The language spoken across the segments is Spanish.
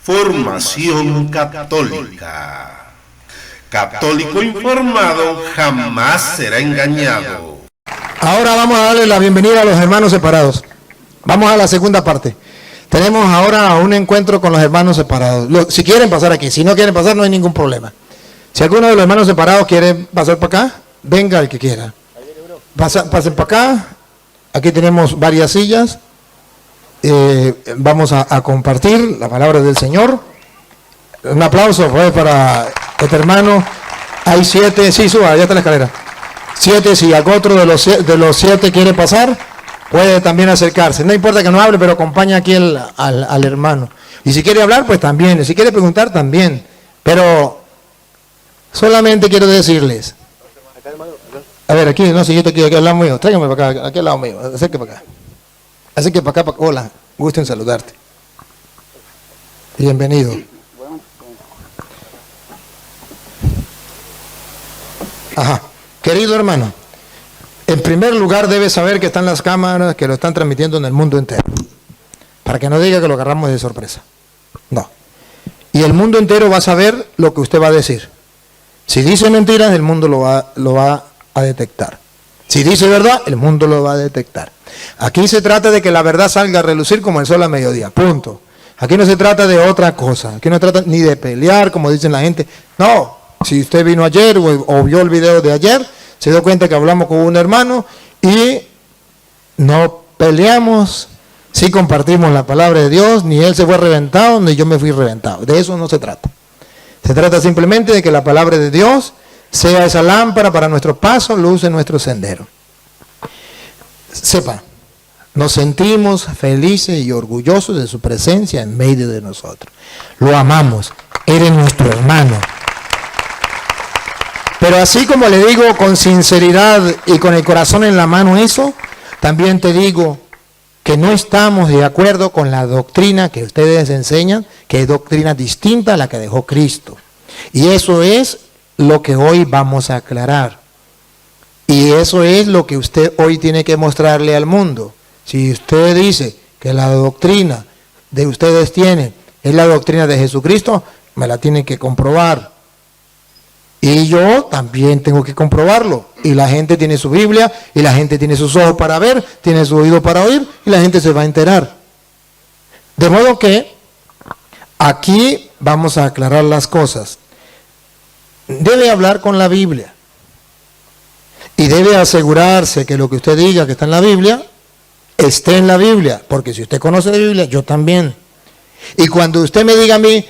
Formación católica. Católico informado jamás será engañado. Ahora vamos a darle la bienvenida a los hermanos separados. Vamos a la segunda parte. Tenemos ahora un encuentro con los hermanos separados. Si quieren pasar aquí, si no quieren pasar no hay ningún problema. Si alguno de los hermanos separados quiere pasar para acá, venga el que quiera. Pasen para acá. Aquí tenemos varias sillas. Vamos a compartir la palabra del Señor. Un aplauso pues, para este hermano. Hay 7, sí, suba, allá está la escalera. 7, si algún otro de los 7 quiere pasar, puede también acercarse. No importa que no hable, pero acompaña aquí al hermano. Y si quiere hablar, pues también. Y si quiere preguntar, también. Pero solamente quiero decirles. A ver, aquí, no, si yo te quiero aquí al lado mío. Tráigame para acá, aquí al lado mío. Acérquese para acá. Así que para acá, hola, gusto en saludarte. Bienvenido. Ajá. Querido hermano, en primer lugar debes saber que están las cámaras que lo están transmitiendo en el mundo entero. Para que no diga que lo agarramos de sorpresa. No. Y el mundo entero va a saber lo que usted va a decir. Si dice mentiras, el mundo lo va a detectar. Si dice verdad, el mundo lo va a detectar. Aquí se trata de que la verdad salga a relucir como el sol a mediodía, punto. Aquí no se trata de otra cosa, aquí no se trata ni de pelear, como dicen la gente. No, si usted vino ayer o vio el video de ayer, se dio cuenta que hablamos con un hermano y no peleamos, sí compartimos la palabra de Dios, ni él se fue reventado, ni yo me fui reventado. De eso no se trata. Se trata simplemente de que la palabra de Dios sea esa lámpara para nuestro paso, luz en nuestro sendero. Sepa, nos sentimos felices y orgullosos de su presencia en medio de nosotros. Lo amamos, eres nuestro hermano. Pero así como le digo con sinceridad y con el corazón en la mano eso, también te digo que no estamos de acuerdo con la doctrina que ustedes enseñan, que es doctrina distinta a la que dejó Cristo. Y eso es lo que hoy vamos a aclarar. Y eso es lo que usted hoy tiene que mostrarle al mundo. Si usted dice que la doctrina de ustedes tienen es la doctrina de Jesucristo, me la tiene que comprobar. Y yo también tengo que comprobarlo. Y la gente tiene su Biblia, y la gente tiene sus ojos para ver, tiene su oído para oír, y la gente se va a enterar. De modo que aquí vamos a aclarar las cosas. Debe hablar con la Biblia. Y debe asegurarse que lo que usted diga que está en la Biblia, esté en la Biblia. Porque si usted conoce la Biblia, yo también. Y cuando usted me diga a mí,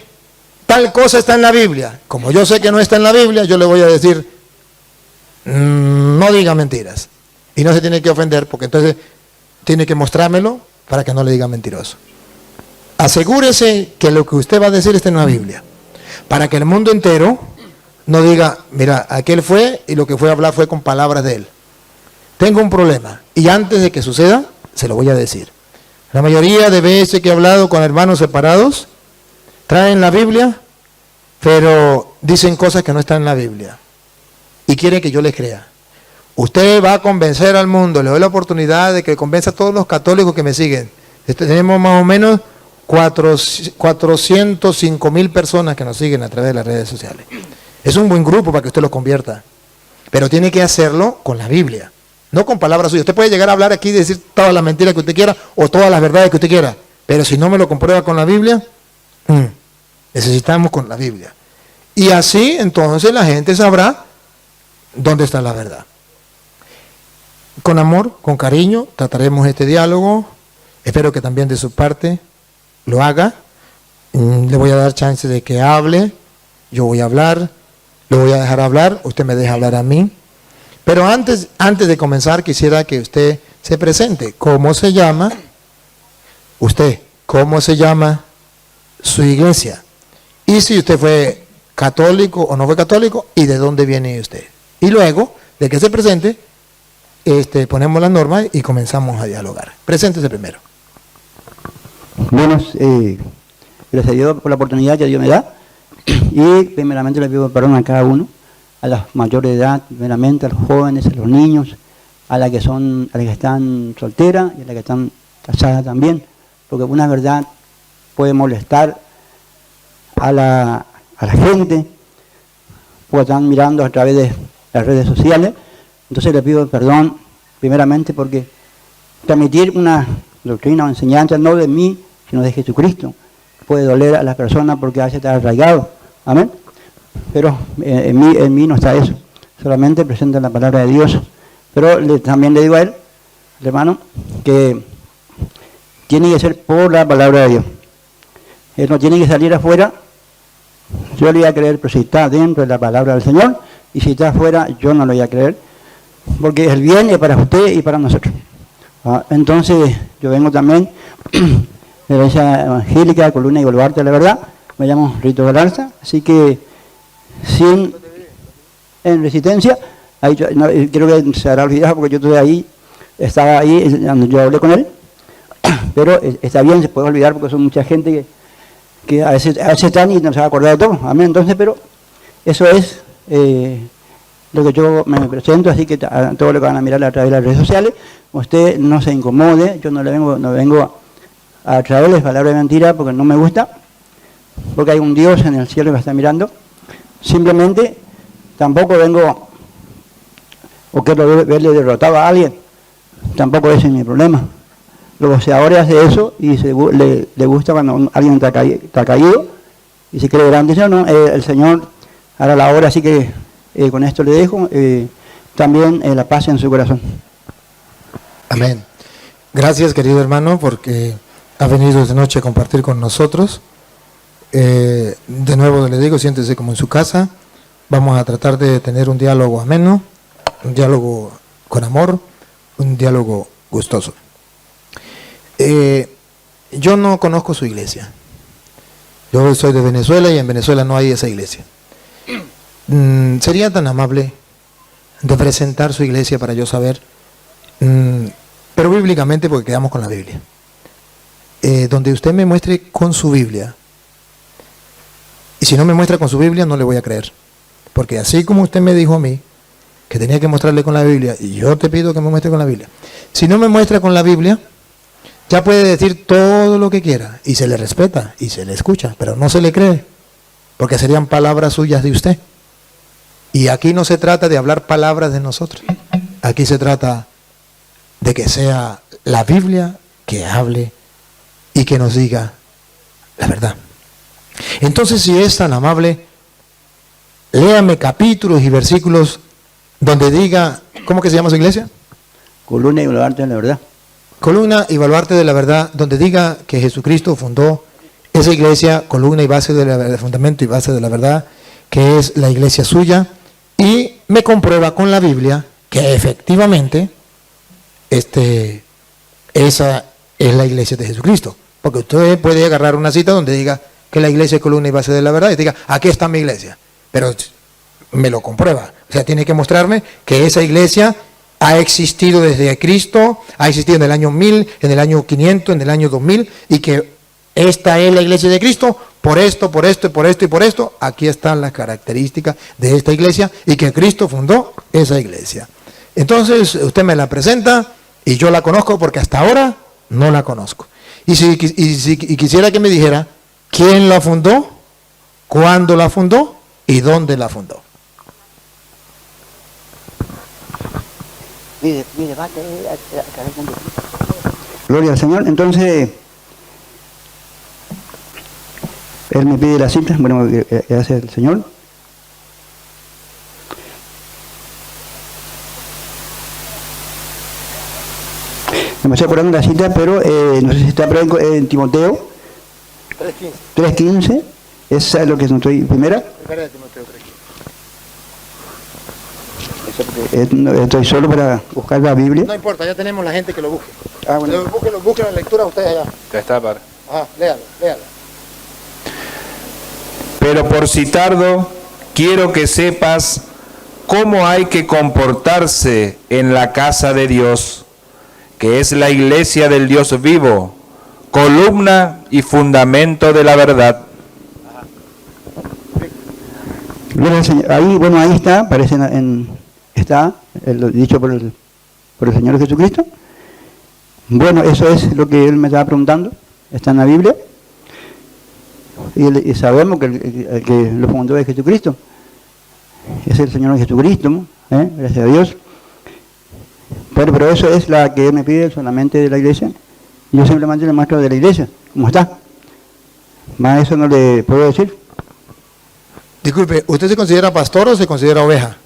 tal cosa está en la Biblia, como yo sé que no está en la Biblia, yo le voy a decir, no diga mentiras. Y no se tiene que ofender, porque entonces tiene que mostrármelo para que no le diga mentiroso. Asegúrese que lo que usted va a decir está en la Biblia. Para que el mundo entero no diga, mira, aquel fue y lo que fue a hablar fue con palabras de él. Tengo un problema y antes de que suceda, se lo voy a decir. La mayoría de veces que he hablado con hermanos separados, traen la Biblia, pero dicen cosas que no están en la Biblia. Y quieren que yo les crea. Usted va a convencer al mundo, le doy la oportunidad de que convenza a todos los católicos que me siguen. Tenemos más o menos 405,000 personas que nos siguen a través de las redes sociales. Es un buen grupo para que usted los convierta, pero tiene que hacerlo con la Biblia, no con palabras suyas. Usted puede llegar a hablar aquí y decir todas las mentiras que usted quiera o todas las verdades que usted quiera, pero si no me lo comprueba con la Biblia, necesitamos con la Biblia. Y así entonces la gente sabrá dónde está la verdad. Con amor, con cariño, trataremos este diálogo. Espero que también de su parte lo haga. Le voy a dar chance de que hable. Yo voy a hablar. Lo voy a dejar hablar, usted me deja hablar a mí. Pero antes de comenzar, quisiera que usted se presente. ¿Cómo se llama usted? ¿Cómo se llama su iglesia? Y si usted fue católico o no fue católico, ¿y de dónde viene usted? Y luego, de que se presente, ponemos las normas y comenzamos a dialogar. Preséntese primero. Bueno, gracias a Dios por la oportunidad que Dios me da. Y primeramente le pido perdón a cada uno, a las mayores de edad, primeramente a los jóvenes, a los niños, a las que están solteras y a las que están casadas también, porque una verdad puede molestar a la gente, porque están mirando a través de las redes sociales. Entonces le pido perdón primeramente porque transmitir una doctrina o enseñanza no de mí, sino de Jesucristo, puede doler a las personas porque hace estar arraigado. Amén. Pero en mí no está eso. Solamente presenta la palabra de Dios. Pero también le digo a él, hermano, que tiene que ser por la palabra de Dios. Él no tiene que salir afuera. Yo le voy a creer, pero si está dentro de la palabra del Señor, y si está afuera, yo no lo voy a creer, porque el bien es para usted y para nosotros. Entonces, yo vengo también de la iglesia evangélica, Columna y Baluarte, la verdad. Me llamo Rito Galarza, así que en Resistencia, ahí creo que se habrá olvidado porque yo estuve ahí, estaba ahí, yo hablé con él, pero está bien, se puede olvidar porque son mucha gente que a veces están y no se va a acordar de todo. Amén. Entonces, pero eso es lo que yo me presento, así que a todo lo que van a mirar a través de las redes sociales, usted no se incomode, yo no vengo a traerles palabras de mentira porque no me gusta, porque hay un Dios en el cielo que está mirando. Simplemente tampoco vengo o quiero verle derrotado a alguien, tampoco ese es mi problema. Luego si ahora hace eso y le gusta cuando alguien está caído y se cree grande, no, el Señor hará la obra, así que con esto le dejo también la paz en su corazón. Amén. Gracias, querido hermano, porque ha venido esta noche a compartir con nosotros. De nuevo le digo, siéntese como en su casa. Vamos a tratar de tener un diálogo ameno, un diálogo con amor, un diálogo gustoso. Yo no conozco su iglesia. Yo soy de Venezuela y en Venezuela no hay esa iglesia. ¿Sería tan amable de presentar su iglesia para yo saber? Pero bíblicamente, porque quedamos con la Biblia. Donde usted me muestre con su Biblia. Y si no me muestra con su Biblia, no le voy a creer. Porque así como usted me dijo a mí que tenía que mostrarle con la Biblia, y yo te pido que me muestre con la Biblia. Si no me muestra con la Biblia, ya puede decir todo lo que quiera, y se le respeta, y se le escucha, pero no se le cree, porque serían palabras suyas de usted. Y aquí no se trata de hablar palabras de nosotros. Aquí se trata de que sea la Biblia que hable y que nos diga la verdad. Entonces, si es tan amable, léame capítulos y versículos donde diga, ¿cómo que se llama su iglesia? Columna y Baluarte de la verdad. Columna y Baluarte de la verdad, donde diga que Jesucristo fundó esa iglesia, columna y base de fundamento y base de la verdad, que es la iglesia suya, y me comprueba con la Biblia que efectivamente esa es la iglesia de Jesucristo. Porque usted puede agarrar una cita donde diga que la iglesia es columna y base de la verdad y diga, aquí está mi iglesia, pero me lo comprueba. O sea, tiene que mostrarme que esa iglesia ha existido desde Cristo, ha existido en el año 1000, en el año 500, en el año 2000, y que esta es la iglesia de Cristo, por esto, por esto, por esto y por esto. Aquí están las características de esta iglesia y que Cristo fundó esa iglesia. Entonces, usted me la presenta y yo la conozco porque hasta ahora no la conozco. Y si quisiera que me dijera quién la fundó, cuándo la fundó y dónde la fundó. Gloria al Señor. Entonces, él me pide la cita, bueno, que hace el Señor. Me estoy acordando la cita, pero no sé si está por ahí en Timoteo 3:15. Esa es lo que no estoy. Primera. Estoy solo para buscar la Biblia. No importa, ya tenemos la gente que lo busque. Ah, bueno. Busquen la lectura ustedes allá. Ya está, padre. Léalo. Pero por si tardo, quiero que sepas cómo hay que comportarse en la casa de Dios, que es la iglesia del Dios vivo, columna y fundamento de la verdad. Gloria al Señor. Ahí, bueno, ahí está, parece está lo dicho por el Señor Jesucristo. Bueno, eso es lo que él me estaba preguntando, está en la Biblia. Y sabemos que el que lo fundó es Jesucristo. Es el Señor Jesucristo, ¿no? Gracias a Dios. Pero eso es la que Él me pide solamente de la iglesia. Yo simplemente le muestro de la iglesia, como está. Más eso no le puedo decir. Disculpe, ¿usted se considera pastor o se considera oveja?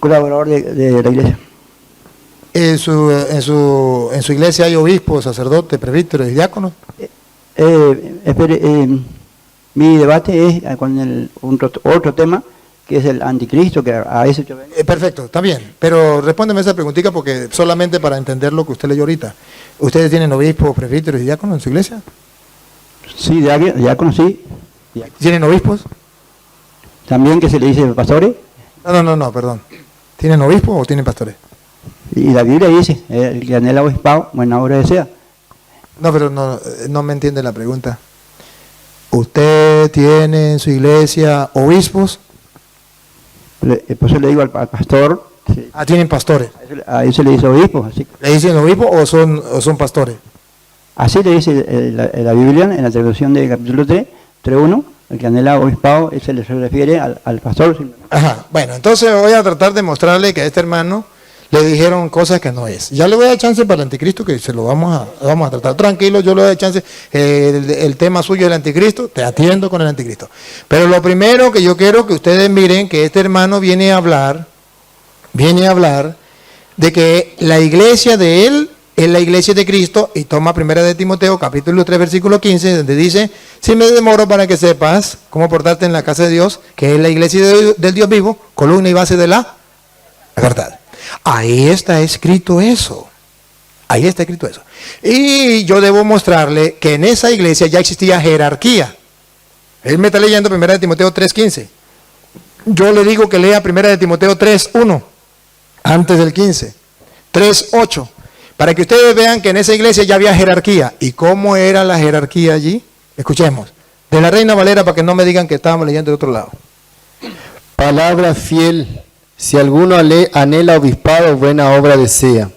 Colaborador de la iglesia. ¿En su iglesia hay obispos, sacerdotes, presbíteros y diáconos? Mi debate es con otro tema, que es el anticristo, que a ese yo vengo. Perfecto, está bien, pero respóndeme esa preguntita porque solamente para entender lo que usted leyó ahorita. ¿Ustedes tienen obispos, presbíteros y diáconos en su iglesia? Sí, diáconos sí. ¿Tienen obispos? También que se le dice pastores. No, perdón. ¿Tienen obispos o tienen pastores? Y la Biblia dice, el que anhela obispado, buena obra desea. No, pero no me entiende la pregunta. ¿Usted tiene en su iglesia obispos? Por eso le digo al pastor. Sí. Ah, tienen pastores. A eso le dice obispo. Así. ¿Le dicen obispo o son pastores? Así le dice la Biblia en la traducción del capítulo 3, 3.1. El que anhela obispado, se le refiere al pastor. Ajá, bueno, entonces voy a tratar de mostrarle que a este hermano le dijeron cosas que no es. Ya le voy a dar chance para el anticristo, que se lo vamos a tratar. Tranquilo, yo le doy chance. El tema suyo del anticristo, te atiendo con el anticristo. Pero lo primero que yo quiero que ustedes miren, que este hermano viene a hablar de que la iglesia de él es la iglesia de Cristo, y toma 1 de Timoteo, capítulo 3, versículo 15, donde dice: si me demoro para que sepas cómo portarte en la casa de Dios, que es la iglesia del Dios vivo, columna y base de la verdad. Ahí está escrito eso. Ahí está escrito eso. Y yo debo mostrarle que en esa iglesia ya existía jerarquía. Él me está leyendo 1 de Timoteo 3:15. Yo le digo que lea 1 de Timoteo 3:1, antes del 15. 3:8. Para que ustedes vean que en esa iglesia ya había jerarquía. ¿Y cómo era la jerarquía allí? Escuchemos. De la Reina Valera, para que no me digan que estábamos leyendo de otro lado. Palabra fiel. Si alguno anhela obispado, buena obra desea.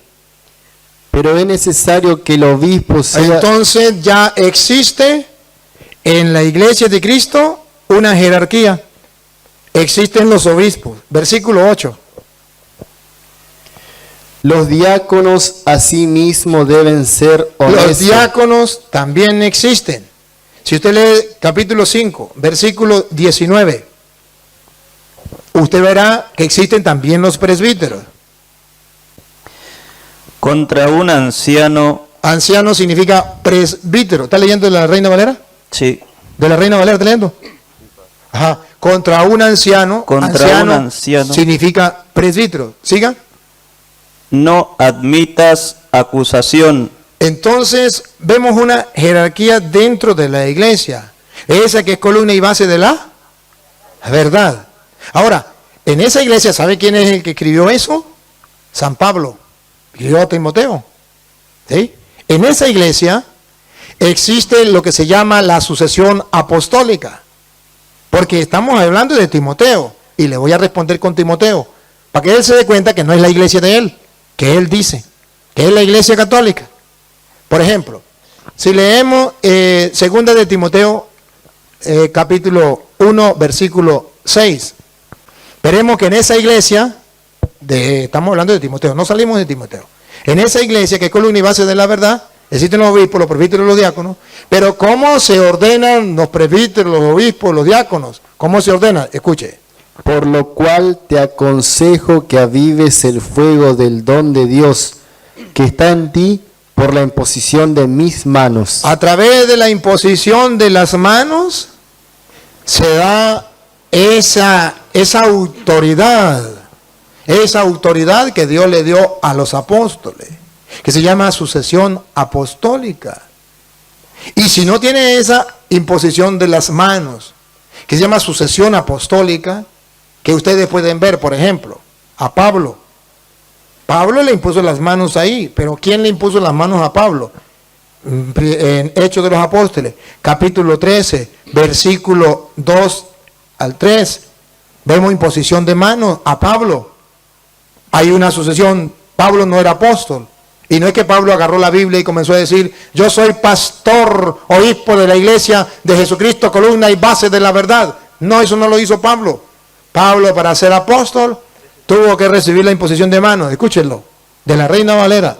Pero es necesario que el obispo sea... Entonces ya existe en la iglesia de Cristo una jerarquía. Existen los obispos. Versículo 8. Los diáconos asimismo deben ser honestos. Los diáconos también existen. Si usted lee capítulo 5, versículo 19, usted verá que existen también los presbíteros. Contra un anciano. Anciano significa presbítero. ¿Está leyendo de la Reina Valera? Sí. ¿De la Reina Valera está leyendo? Ajá. Contra un anciano. Contra un anciano. Significa presbítero. ¿Siga? No admitas acusación. Entonces vemos una jerarquía dentro de la iglesia. Esa que es columna y base de la verdad. Ahora, en esa iglesia, ¿sabe quién es el que escribió eso? San Pablo. Escribió a Timoteo. ¿Sí? En esa iglesia existe lo que se llama la sucesión apostólica. Porque estamos hablando de Timoteo. Y le voy a responder con Timoteo. Para que él se dé cuenta que no es la iglesia de él. Que él dice. Que es la iglesia católica. Por ejemplo, si leemos 2 de Timoteo, capítulo 1, versículo 6. Veremos que en esa iglesia, estamos hablando de Timoteo, no salimos de Timoteo. En esa iglesia, que es columna y base de la verdad, existen los obispos, los presbíteros y los diáconos. Pero ¿cómo se ordenan los presbíteros, los obispos, los diáconos? ¿Cómo se ordenan? Escuche. Por lo cual te aconsejo que avives el fuego del don de Dios que está en ti por la imposición de mis manos. A través de la imposición de las manos se da esa autoridad que Dios le dio a los apóstoles, que se llama sucesión apostólica. Y si no tiene esa imposición de las manos, que se llama sucesión apostólica, que ustedes pueden ver, por ejemplo, a Pablo. Pablo le impuso las manos ahí, pero ¿quién le impuso las manos a Pablo? En Hechos de los Apóstoles, capítulo 13, versículo 2 al 3, vemos imposición de manos a Pablo. Hay una sucesión, Pablo no era apóstol, Y no es que Pablo agarró la Biblia y comenzó a decir, yo soy pastor, obispo de la iglesia de Jesucristo, columna y base de la verdad. No, eso no lo hizo Pablo. Pablo, para ser apóstol, tuvo que recibir la imposición de manos. Escúchenlo, de la Reina Valera.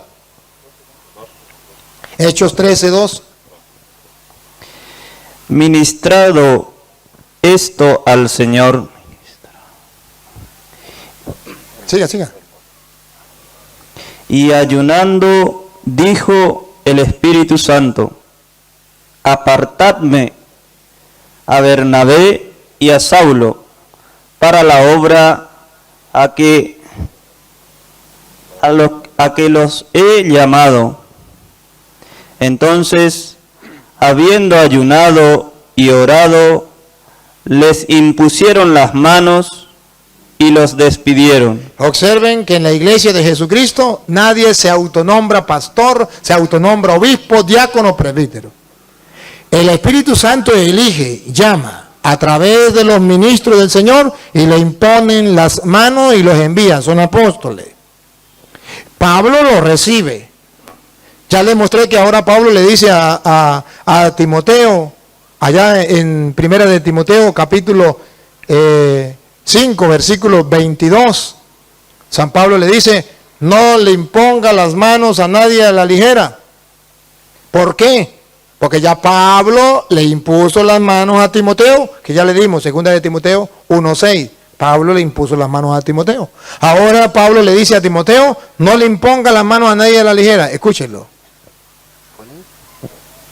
Hechos 13:2. Ministrado esto al Señor, Siga. y ayunando, dijo el Espíritu Santo, apartadme a Bernabé y a Saulo para la obra a que los he llamado. Entonces, habiendo ayunado y orado, les impusieron las manos y los despidieron. Observen que en la iglesia de Jesucristo nadie se autonombra pastor, se autonombra obispo, diácono, presbítero. El Espíritu Santo elige, llama a través de los ministros del Señor y le imponen las manos y los envía, son apóstoles. Pablo lo recibe. Ya les mostré que ahora Pablo le dice a Timoteo, allá en Primera de Timoteo, capítulo 5, versículo 22, San Pablo le dice, no le imponga las manos a nadie a la ligera. ¿Por qué? Porque ya Pablo le impuso las manos a Timoteo, que ya le dimos, segunda de Timoteo 1:6. Pablo le impuso las manos a Timoteo. Ahora Pablo le dice a Timoteo, no le imponga las manos a nadie a la ligera. Escúchenlo.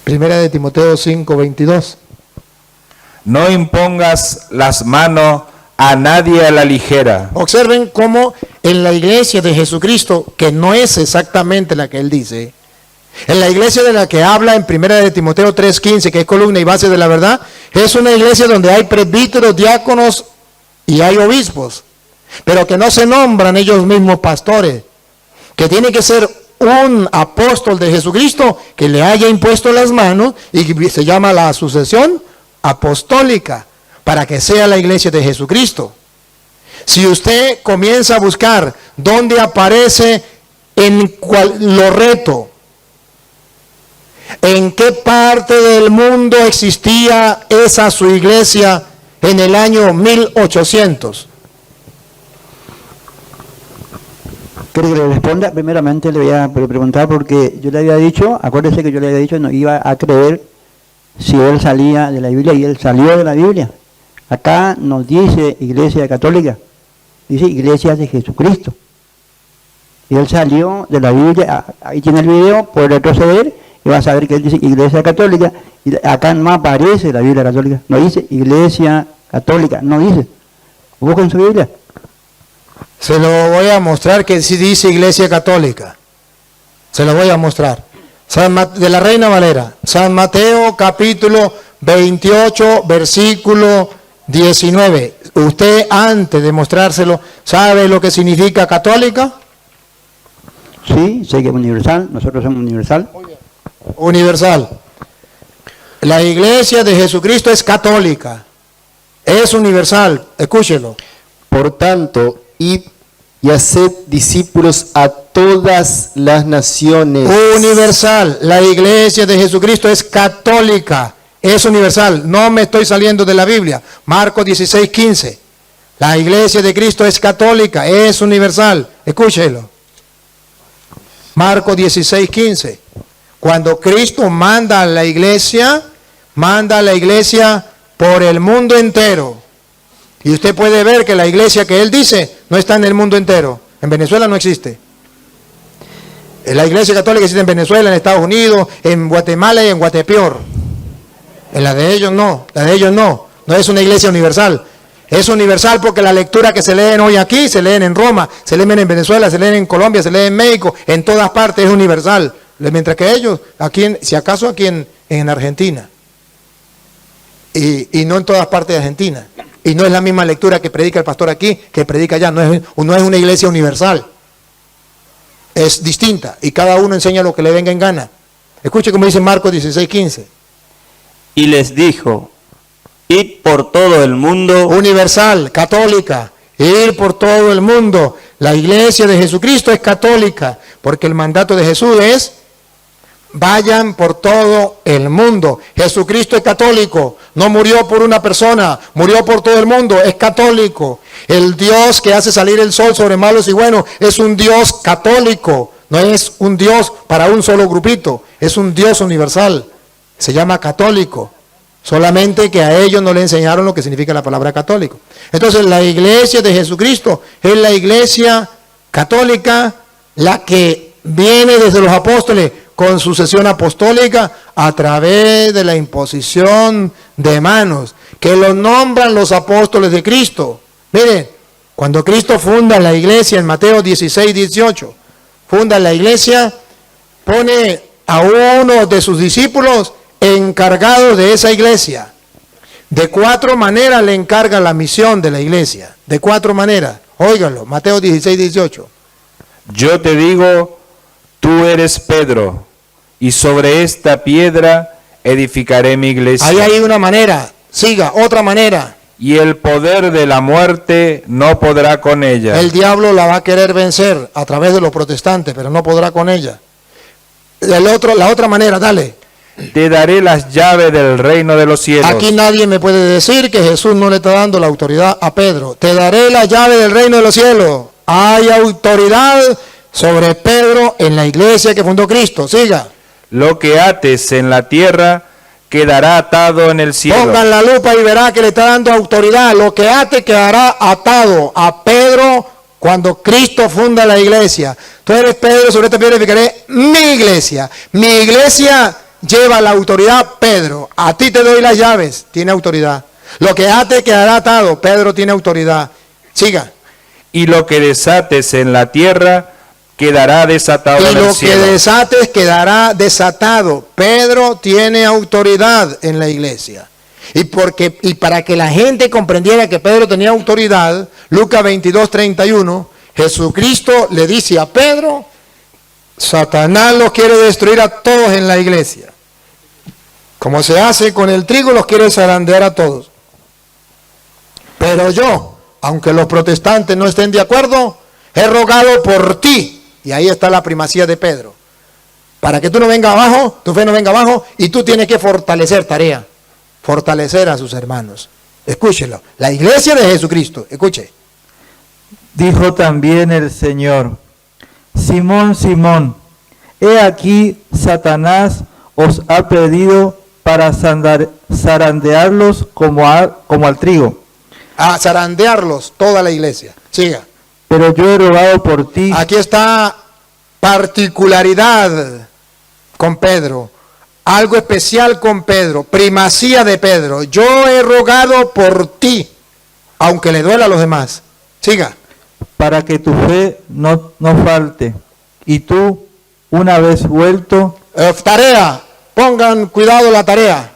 Primera de Timoteo 5:22. No impongas las manos a nadie a la ligera. Observen cómo en la iglesia de Jesucristo, que no es exactamente la que él dice, en la iglesia de la que habla en Primera de Timoteo 3:15, que es columna y base de la verdad, es una iglesia donde hay presbíteros, diáconos y hay obispos, pero que no se nombran ellos mismos pastores, que tiene que ser un apóstol de Jesucristo que le haya impuesto las manos y se llama la sucesión apostólica, para que sea la iglesia de Jesucristo. Si usted comienza a buscar dónde aparece en Loreto, en qué parte del mundo existía esa su iglesia en el año 1800. ¿Quiere que le responda? Primeramente le voy a preguntar porque yo le había dicho, acuérdese que yo le había dicho no iba a creer si él salía de la Biblia y él salió de la Biblia. Acá nos dice Iglesia Católica, dice Iglesia de Jesucristo. Y él salió de la Biblia, ahí tiene el video, puede retroceder y va a saber que él dice Iglesia Católica y acá no aparece la Biblia Católica, no dice Iglesia Católica, no dice. Busquen su Biblia. Se lo voy a mostrar que sí dice Iglesia Católica. Se lo voy a mostrar. De la Reina Valera. San Mateo capítulo 28, versículo 19. Usted antes de mostrárselo, ¿sabe lo que significa católica? Sí, sé que es universal, nosotros somos universal. Universal. La iglesia de Jesucristo es católica. Es universal. Escúchelo. Por tanto, id y haced discípulos a todas las naciones. Universal. La iglesia de Jesucristo es católica. Es universal. No me estoy saliendo de la Biblia. Marcos 16:15. La iglesia de Cristo es católica. Es universal. Escúchelo. Marcos 16:15. Cuando Cristo manda a la iglesia por el mundo entero. Y usted puede ver que la iglesia que él dice no está en el mundo entero. En Venezuela no existe. La iglesia católica existe en Venezuela, en Estados Unidos, en Guatemala y en Guatepeor. En la de ellos no, no es una iglesia universal. Es universal porque la lectura que se leen hoy aquí, se leen en Roma, se leen en Venezuela, se leen en Colombia, se leen en México, en todas partes es universal. Mientras que ellos, aquí si acaso aquí en Argentina, y no en todas partes de Argentina. Y no es la misma lectura que predica el pastor aquí, que predica allá. No es una iglesia universal. Es distinta. Y cada uno enseña lo que le venga en gana. Escuche como dice Marcos 16:15. Y les dijo, id por todo el mundo. Universal, católica. Ir por todo el mundo. La iglesia de Jesucristo es católica. Porque el mandato de Jesús es: vayan por todo el mundo. Jesucristo es católico, no murió por una persona, murió por todo el mundo, es católico. El Dios que hace salir el sol sobre malos y buenos es un Dios católico, no es un Dios para un solo grupito, es un Dios universal, se llama católico. Solamente que a ellos no le enseñaron lo que significa la palabra católico. Entonces la iglesia de Jesucristo es la iglesia católica, la que viene desde los apóstoles con sucesión apostólica a través de la imposición de manos, que lo nombran los apóstoles de Cristo. Miren, cuando Cristo funda la iglesia en Mateo 16, 18, funda la iglesia, pone a uno de sus discípulos encargado de esa iglesia. De 4 maneras le encarga la misión de la iglesia. De 4 maneras. Óiganlo, Mateo 16, 18. Yo te digo, tú eres Pedro, y sobre esta piedra edificaré mi iglesia. Ahí hay una manera. Siga, otra manera. Y el poder de la muerte no podrá con ella. El diablo la va a querer vencer a través de los protestantes, pero no podrá con ella. La otra manera, dale. Te daré las llaves del reino de los cielos. Aquí nadie me puede decir que Jesús no le está dando la autoridad a Pedro. Te daré la llave del reino de los cielos. Hay autoridad sobre Pedro en la iglesia que fundó Cristo. Siga. Lo que ates en la tierra quedará atado en el cielo. Pongan la lupa y verá que le está dando autoridad. Lo que ate quedará atado a Pedro cuando Cristo funda la iglesia. Tú eres Pedro, sobre esta piedra edificaré mi iglesia. Mi iglesia lleva la autoridad Pedro. A ti te doy las llaves, tiene autoridad. Lo que ate quedará atado, Pedro tiene autoridad. Siga. Y lo que desates en la tierra quedará desatado Y en el lo cielo. que desates quedará desatado. Pedro tiene autoridad en la iglesia. Y para que la gente comprendiera que Pedro tenía autoridad, Lucas 22, 31, Jesucristo le dice a Pedro: Satanás los quiere destruir a todos en la iglesia. Como se hace con el trigo, los quiere zarandear a todos. Pero yo, aunque los protestantes no estén de acuerdo, he rogado por ti. Y ahí está la primacía de Pedro. Para que tú no vengas abajo, tu fe no venga abajo, y tú tienes que fortalecer tarea. Fortalecer a sus hermanos. Escúchelo. La iglesia de Jesucristo, escuche. Dijo también el Señor: Simón, Simón, he aquí Satanás os ha pedido para zarandearlos como al trigo. A zarandearlos, toda la iglesia. Siga. Pero yo he rogado por ti. Aquí está particularidad con Pedro. Algo especial con Pedro. Primacía de Pedro. Yo he rogado por ti, aunque le duela a los demás. Siga. Para que tu fe no falte. Y tú, una vez vuelto, Tarea. Pongan cuidado la tarea.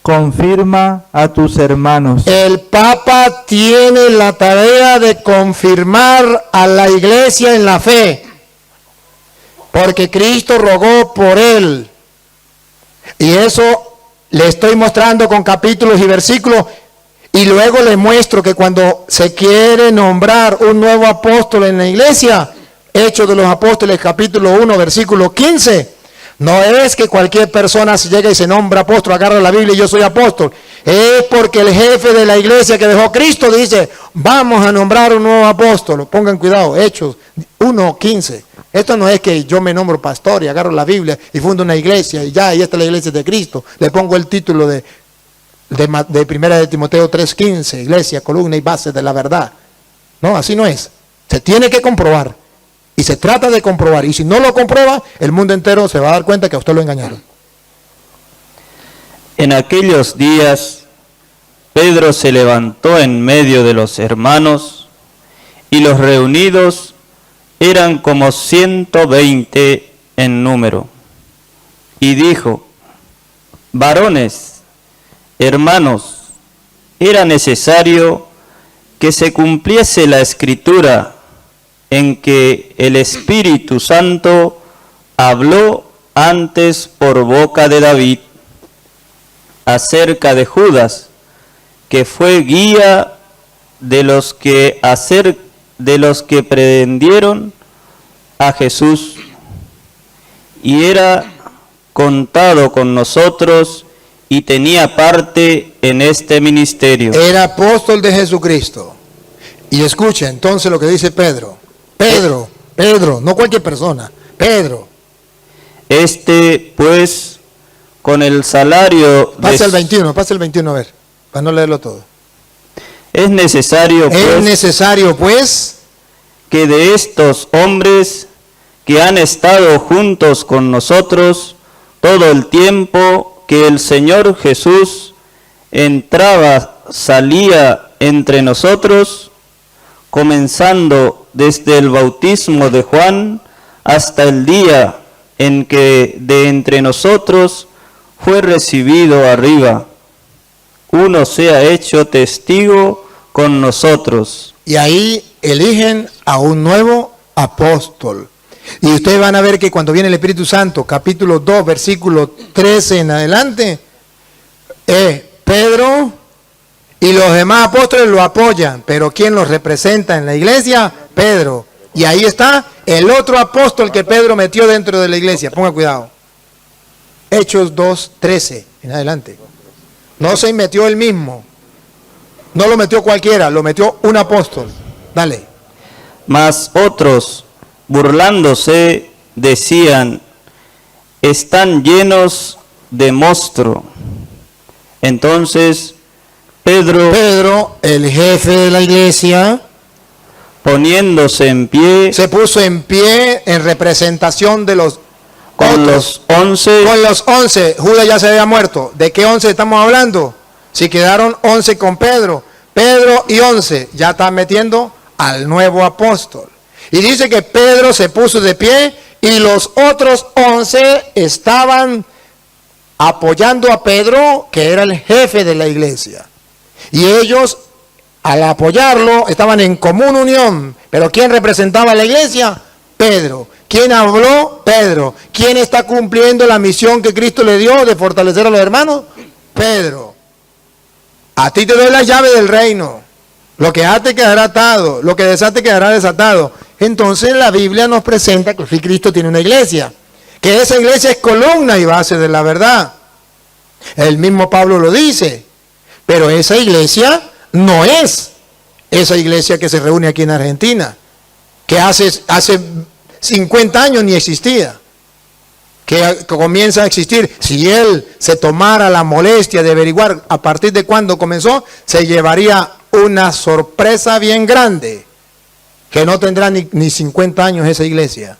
confirma a tus hermanos. El Papa tiene la tarea de confirmar a la iglesia en la fe. Porque Cristo rogó por él. Y eso le estoy mostrando con capítulos y versículos. Y luego le muestro que cuando se quiere nombrar un nuevo apóstol en la iglesia, Hechos de los Apóstoles, capítulo 1, versículo 15, no es que cualquier persona se llega y se nombra apóstol, agarra la Biblia y yo soy apóstol. Es porque el jefe de la iglesia que dejó Cristo dice: vamos a nombrar un nuevo apóstol. Pongan cuidado, Hechos 1, 15. Esto no es que yo me nombro pastor y agarro la Biblia y fundo una iglesia y ya, y esta es la iglesia de Cristo. Le pongo el título de Primera de Timoteo 3:15, iglesia, columna y base de la verdad. No, así no es. Se tiene que comprobar. Y se trata de comprobar. Y si no lo comprueba, el mundo entero se va a dar cuenta que a usted lo engañaron. En aquellos días, Pedro se levantó en medio de los hermanos, y los reunidos eran como 120 en número. Y dijo: varones, hermanos, era necesario que se cumpliese la Escritura en que el Espíritu Santo habló antes por boca de David acerca de Judas, que fue guía de los que prendieron a Jesús y era contado con nosotros y tenía parte en este ministerio. Era apóstol de Jesucristo. Y escucha entonces lo que dice Pedro. Pedro, no cualquier persona. Pedro. Este, pues, con el salario... Pasa el 21 a ver, para no leerlo todo. Es necesario, pues, Es necesario, pues, que de estos hombres que han estado juntos con nosotros todo el tiempo que el Señor Jesús entraba, salía entre nosotros, comenzando desde el bautismo de Juan hasta el día en que de entre nosotros fue recibido arriba, uno sea hecho testigo con nosotros. y ahí eligen a un nuevo apóstol. Y ustedes van a ver que cuando viene el Espíritu Santo, capítulo 2, versículo 13 en adelante, Pedro y los demás apóstoles lo apoyan, pero ¿quién los representa en la iglesia? Pedro. Y ahí está el otro apóstol que Pedro metió dentro de la iglesia. Ponga cuidado. Hechos 2, 13 en adelante. No se metió él mismo. No lo metió cualquiera, lo metió un apóstol. Dale. Mas otros, burlándose, decían, están llenos de monstruo. Entonces Pedro, el jefe de la iglesia, poniéndose en pie, se puso en pie en representación de los con otros. los 11, Con los 11, Judas ya se había muerto. ¿De qué 11 estamos hablando? Si quedaron 11 con Pedro y 11, ya están metiendo al nuevo apóstol. Y dice que Pedro se puso de pie y los otros 11 estaban apoyando a Pedro, que era el jefe de la iglesia. Y ellos, al apoyarlo, estaban en común unión. Pero ¿quién representaba a la iglesia? Pedro. ¿Quién habló? Pedro. ¿Quién está cumpliendo la misión que Cristo le dio de fortalecer a los hermanos? Pedro. A ti te doy la llave del reino. Lo que ate quedará atado, lo que desate quedará desatado. Entonces la Biblia nos presenta que Cristo tiene una iglesia, que esa iglesia es columna y base de la verdad. El mismo Pablo lo dice, pero esa iglesia no es esa iglesia que se reúne aquí en Argentina, que hace 50 años ni existía, que comienza a existir. Si él se tomara la molestia de averiguar a partir de cuándo comenzó, se llevaría una sorpresa bien grande, que no tendrá ni 50 años esa iglesia.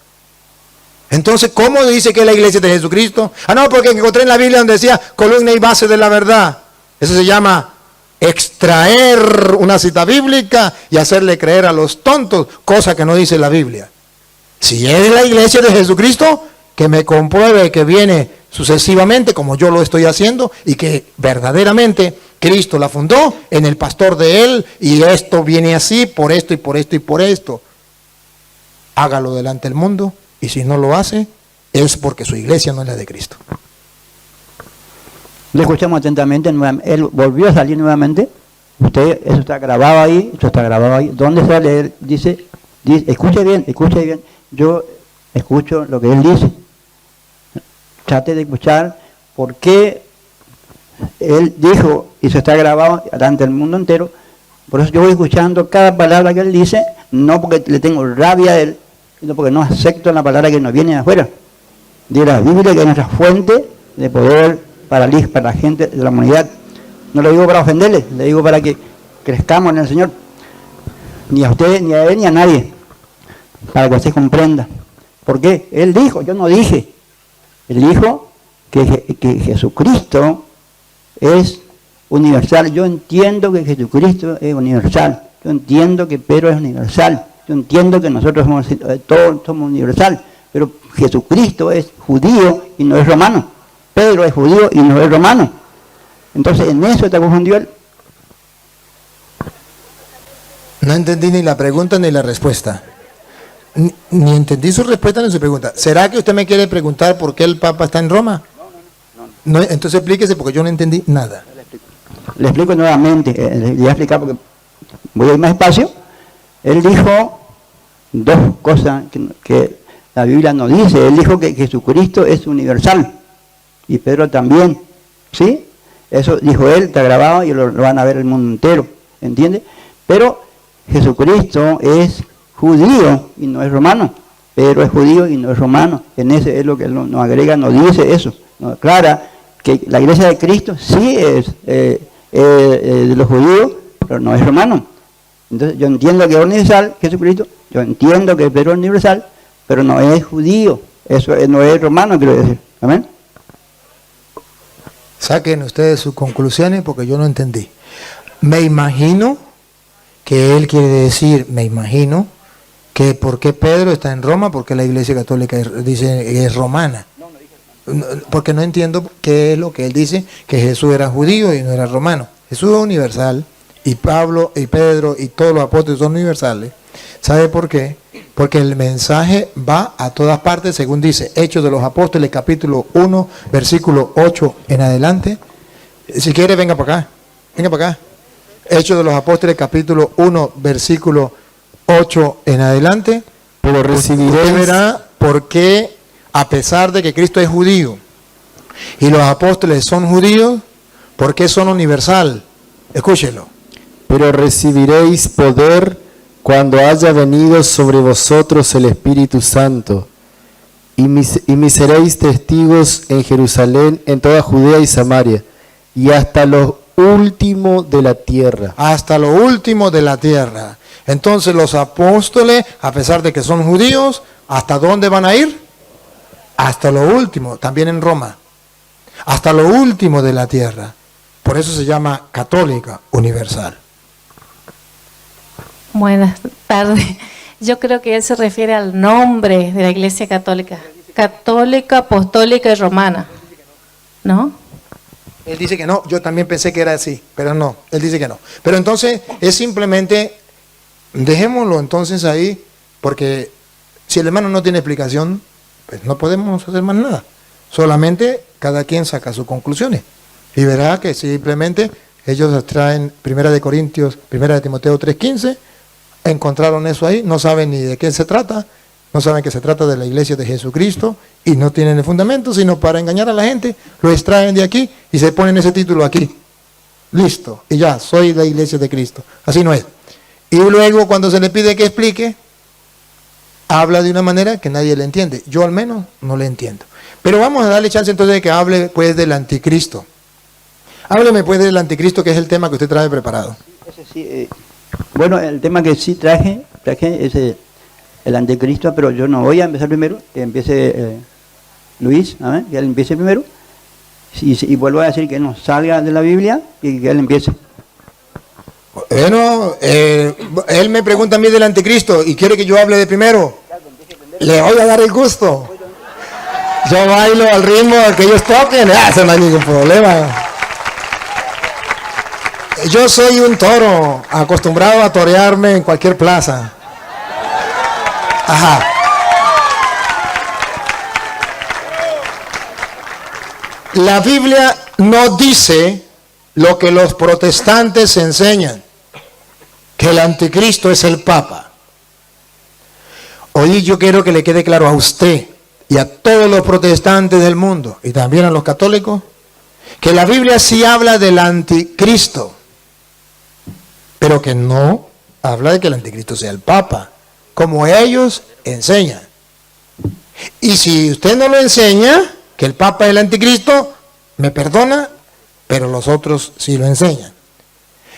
Entonces, ¿cómo dice que es la iglesia de Jesucristo? No, porque encontré en la Biblia donde decía columna y base de la verdad. Eso se llama extraer una cita bíblica y hacerle creer a los tontos, cosa que no dice la Biblia. Si es la iglesia de Jesucristo, que me compruebe que viene sucesivamente, como yo lo estoy haciendo, y que verdaderamente Cristo la fundó en el pastor de él, y esto viene así, por esto y por esto y por esto. Hágalo delante del mundo, y si no lo hace, es porque su iglesia no es la de Cristo. Le escuchamos atentamente, él volvió a salir nuevamente. Usted, eso está grabado ahí, ¿Dónde sale él? Dice, escuche bien. Yo escucho lo que él dice. Trate de escuchar por qué él dijo, y eso está grabado delante del mundo entero. Por eso yo voy escuchando cada palabra que él dice, no porque le tengo rabia a él, sino porque no acepto la palabra que nos viene de afuera. De la Biblia, que es nuestra fuente de poder para la gente de la humanidad. No lo digo para ofenderle, le digo para que crezcamos en el Señor. Ni a ustedes, ni a él, ni a nadie. Para que usted comprenda. ¿Por qué? Él dijo, yo no dije. Él dijo que Jesucristo es universal. Yo entiendo que Jesucristo es universal. Yo entiendo que Pedro es universal. Yo entiendo que nosotros todos somos universal. Pero Jesucristo es judío y no es romano. Pedro es judío y no es romano. Entonces en eso está confundido él. No entendí ni la pregunta ni la respuesta. Ni entendí su respuesta ni su pregunta. ¿Será que usted me quiere preguntar por qué el Papa está en Roma? No, entonces explíquese, porque yo no entendí nada. Le explico nuevamente, le voy a explicar porque voy a ir más despacio. Él dijo dos cosas que La Biblia no dice, él dijo que Jesucristo es universal. Y Pedro también, ¿sí? Eso dijo él, está grabado y lo van a ver el mundo entero, ¿entiende? Pero Jesucristo es judío y no es romano. Pedro es judío y no es romano. En ese es lo que él nos agrega, nos dice eso. Nos aclara que la iglesia de Cristo sí es de los judíos, pero no es romano. Entonces yo entiendo que es universal Jesucristo, yo entiendo que Pedro es universal, pero no es judío, eso no es romano, quiero decir. Amén. Saquen ustedes sus conclusiones porque yo no entendí. Me imagino que él quiere decir, me imagino, que por qué Pedro está en Roma, porque la Iglesia Católica dice que es romana. Porque no entiendo qué es lo que él dice, que Jesús era judío y no era romano. Jesús es universal, y Pablo y Pedro y todos los apóstoles son universales. ¿Sabe por qué? Porque el mensaje va a todas partes, según dice Hechos de los Apóstoles, capítulo 1, versículo 8 en adelante. Si quiere, venga para acá. Venga para acá. Hechos de los Apóstoles, capítulo 1, versículo 8 en adelante. Pero recibiréis... Usted verá por qué, a pesar de que Cristo es judío y los apóstoles son judíos, ¿por qué son universal? Escúchelo. Pero recibiréis poder cuando haya venido sobre vosotros el Espíritu Santo, y me seréis testigos en Jerusalén, en toda Judea y Samaria, y hasta lo último de la tierra. Hasta lo último de la tierra. Entonces los apóstoles, a pesar de que son judíos, ¿hasta dónde van a ir? Hasta lo último, también en Roma. Hasta lo último de la tierra. Por eso se llama católica universal. Buenas tardes. Yo creo que él se refiere al nombre de la Iglesia Católica. Católica, apostólica y romana. ¿No? Él dice que no. Yo también pensé que era así, pero no. Él dice que no. Pero entonces es simplemente, dejémoslo entonces ahí, porque si el hermano no tiene explicación, pues no podemos hacer más nada. Solamente cada quien saca sus conclusiones. Y verá que simplemente ellos traen 1 Corintios, 1 Timoteo 3:15, encontraron eso ahí, no saben ni de qué se trata, no saben que se trata de la iglesia de Jesucristo y no tienen el fundamento, sino para engañar a la gente, lo extraen de aquí y se ponen ese título aquí. Listo, y ya, soy la iglesia de Cristo. Así no es. Y luego cuando se le pide que explique, habla de una manera que nadie le entiende. Yo al menos no le entiendo. Pero vamos a darle chance entonces de que hable pues del anticristo. Hábleme pues del anticristo, que es el tema que usted trae preparado. Ese sí, bueno, el tema que sí traje es el anticristo, pero yo no voy a empezar primero, que empiece Luis, ¿sabes? Que él empiece primero, y vuelvo a decir que no salga de la Biblia y que él empiece. Bueno, él me pregunta a mí del anticristo y quiere que yo hable de primero. Le voy a dar el gusto. Yo bailo al ritmo al que ellos toquen, eso no hay ningún problema. Yo soy un toro, acostumbrado a torearme en cualquier plaza. Ajá. La Biblia no dice lo que los protestantes enseñan, que el anticristo es el Papa. Hoy yo quiero que le quede claro a usted y a todos los protestantes del mundo, y también a los católicos, que la Biblia sí habla del anticristo, pero que no habla de que el anticristo sea el Papa, como ellos enseñan. Y si usted no lo enseña, que el Papa es el anticristo, me perdona, pero los otros sí lo enseñan.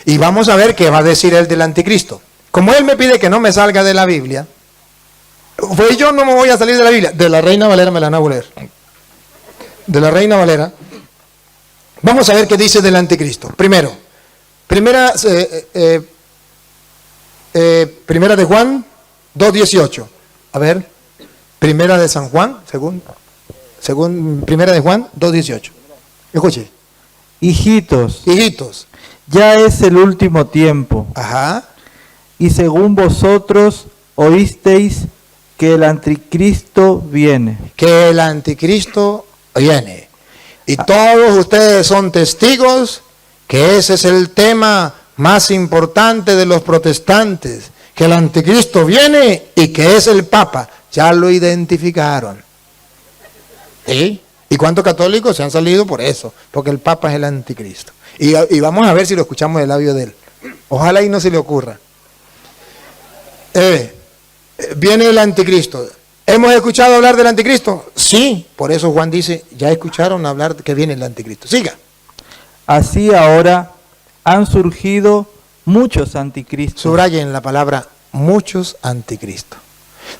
Y vamos a ver qué va a decir él del anticristo. Como él me pide que no me salga de la Biblia, pues yo no me voy a salir de la Biblia. De la Reina Valera me la van a leer. De la Reina Valera. Vamos a ver qué dice del anticristo. Primera de Juan 2:18. A ver, primera de San Juan, según primera de Juan 2:18. Escuche. Hijitos, Ya es el último tiempo. Ajá. Y según vosotros oísteis que el anticristo viene. Que el anticristo viene. Y todos ustedes son testigos que ese es el tema más importante de los protestantes. Que el anticristo viene y que es el Papa. ya lo identificaron. ¿Sí? ¿Y cuántos católicos se han salido por eso? Porque el Papa es el anticristo. Y vamos a ver si lo escuchamos del labio de él. Ojalá y no se le ocurra. Viene el anticristo. ¿Hemos escuchado hablar del anticristo? Sí, por eso Juan dice, ya escucharon hablar que viene el anticristo. Siga. Así ahora han surgido muchos anticristos. Subrayen la palabra muchos anticristos.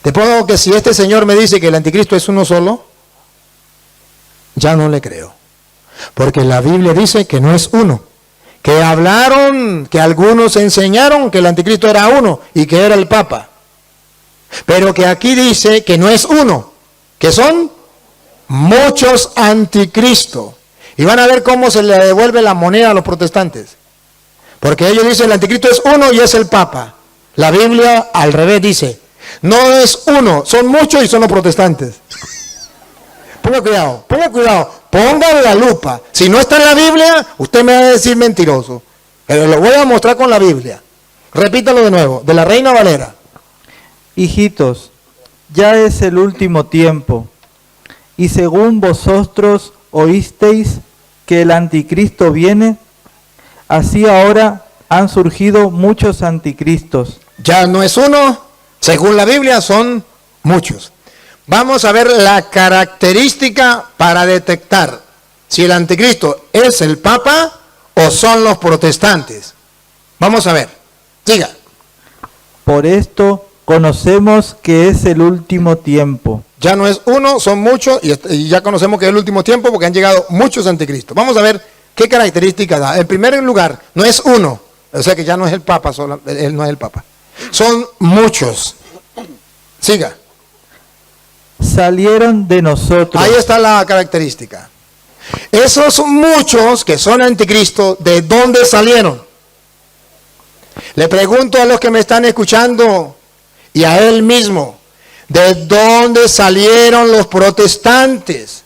De modo que si este señor me dice que el anticristo es uno solo, ya no le creo. Porque la Biblia dice que no es uno. Que hablaron, que algunos enseñaron que el anticristo era uno y que era el Papa. Pero que aquí dice que no es uno, que son muchos anticristos. Y van a ver cómo se le devuelve la moneda a los protestantes. Porque ellos dicen el anticristo es uno y es el Papa. La Biblia al revés dice, no es uno, son muchos y son los protestantes. Ponga cuidado, póngale la lupa. Si no está en la Biblia, usted me va a decir mentiroso. Pero lo voy a mostrar con la Biblia. Repítalo de nuevo, de la Reina Valera. Hijitos, ya es el último tiempo, y según vosotros oísteis que el anticristo viene, así ahora han surgido muchos anticristos. Ya no es uno, según la Biblia son muchos. Vamos a ver la característica para detectar si el anticristo es el Papa o son los protestantes. Vamos a ver, siga. Por esto conocemos que es el último tiempo. Ya no es uno, son muchos y ya conocemos que es el último tiempo porque han llegado muchos anticristos. Vamos a ver qué características da. En primer lugar, no es uno, o sea que ya no es el Papa, él no es el Papa. Son muchos. Siga. Salieron de nosotros. Ahí está la característica. Esos muchos que son anticristos, ¿de dónde salieron? Le pregunto a los que me están escuchando y a él mismo, ¿de dónde salieron los protestantes?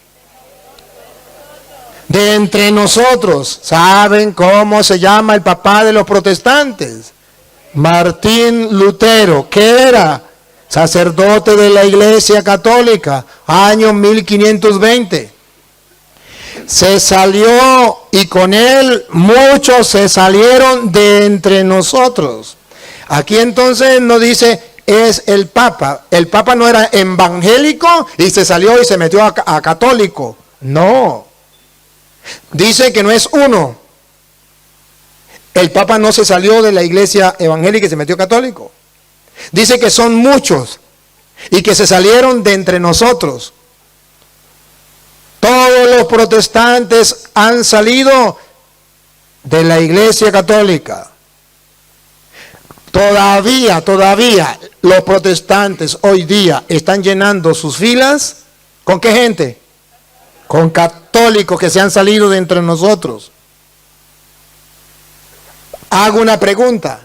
De entre nosotros. ¿Saben cómo se llama el papá de los protestantes? Martín Lutero. ¿Qué era? Sacerdote de la Iglesia Católica, año 1520. Se salió y con él muchos se salieron de entre nosotros. Aquí entonces nos dice es el Papa. El Papa no era evangélico y se salió y se metió a católico. No. Dice que no es uno. El Papa no se salió de la iglesia evangélica y se metió católico. Dice que son muchos y que se salieron de entre nosotros. Todos los protestantes han salido de la iglesia católica. Todavía los protestantes hoy día están llenando sus filas. ¿Con qué gente? Con católicos que se han salido de entre nosotros. Hago una pregunta.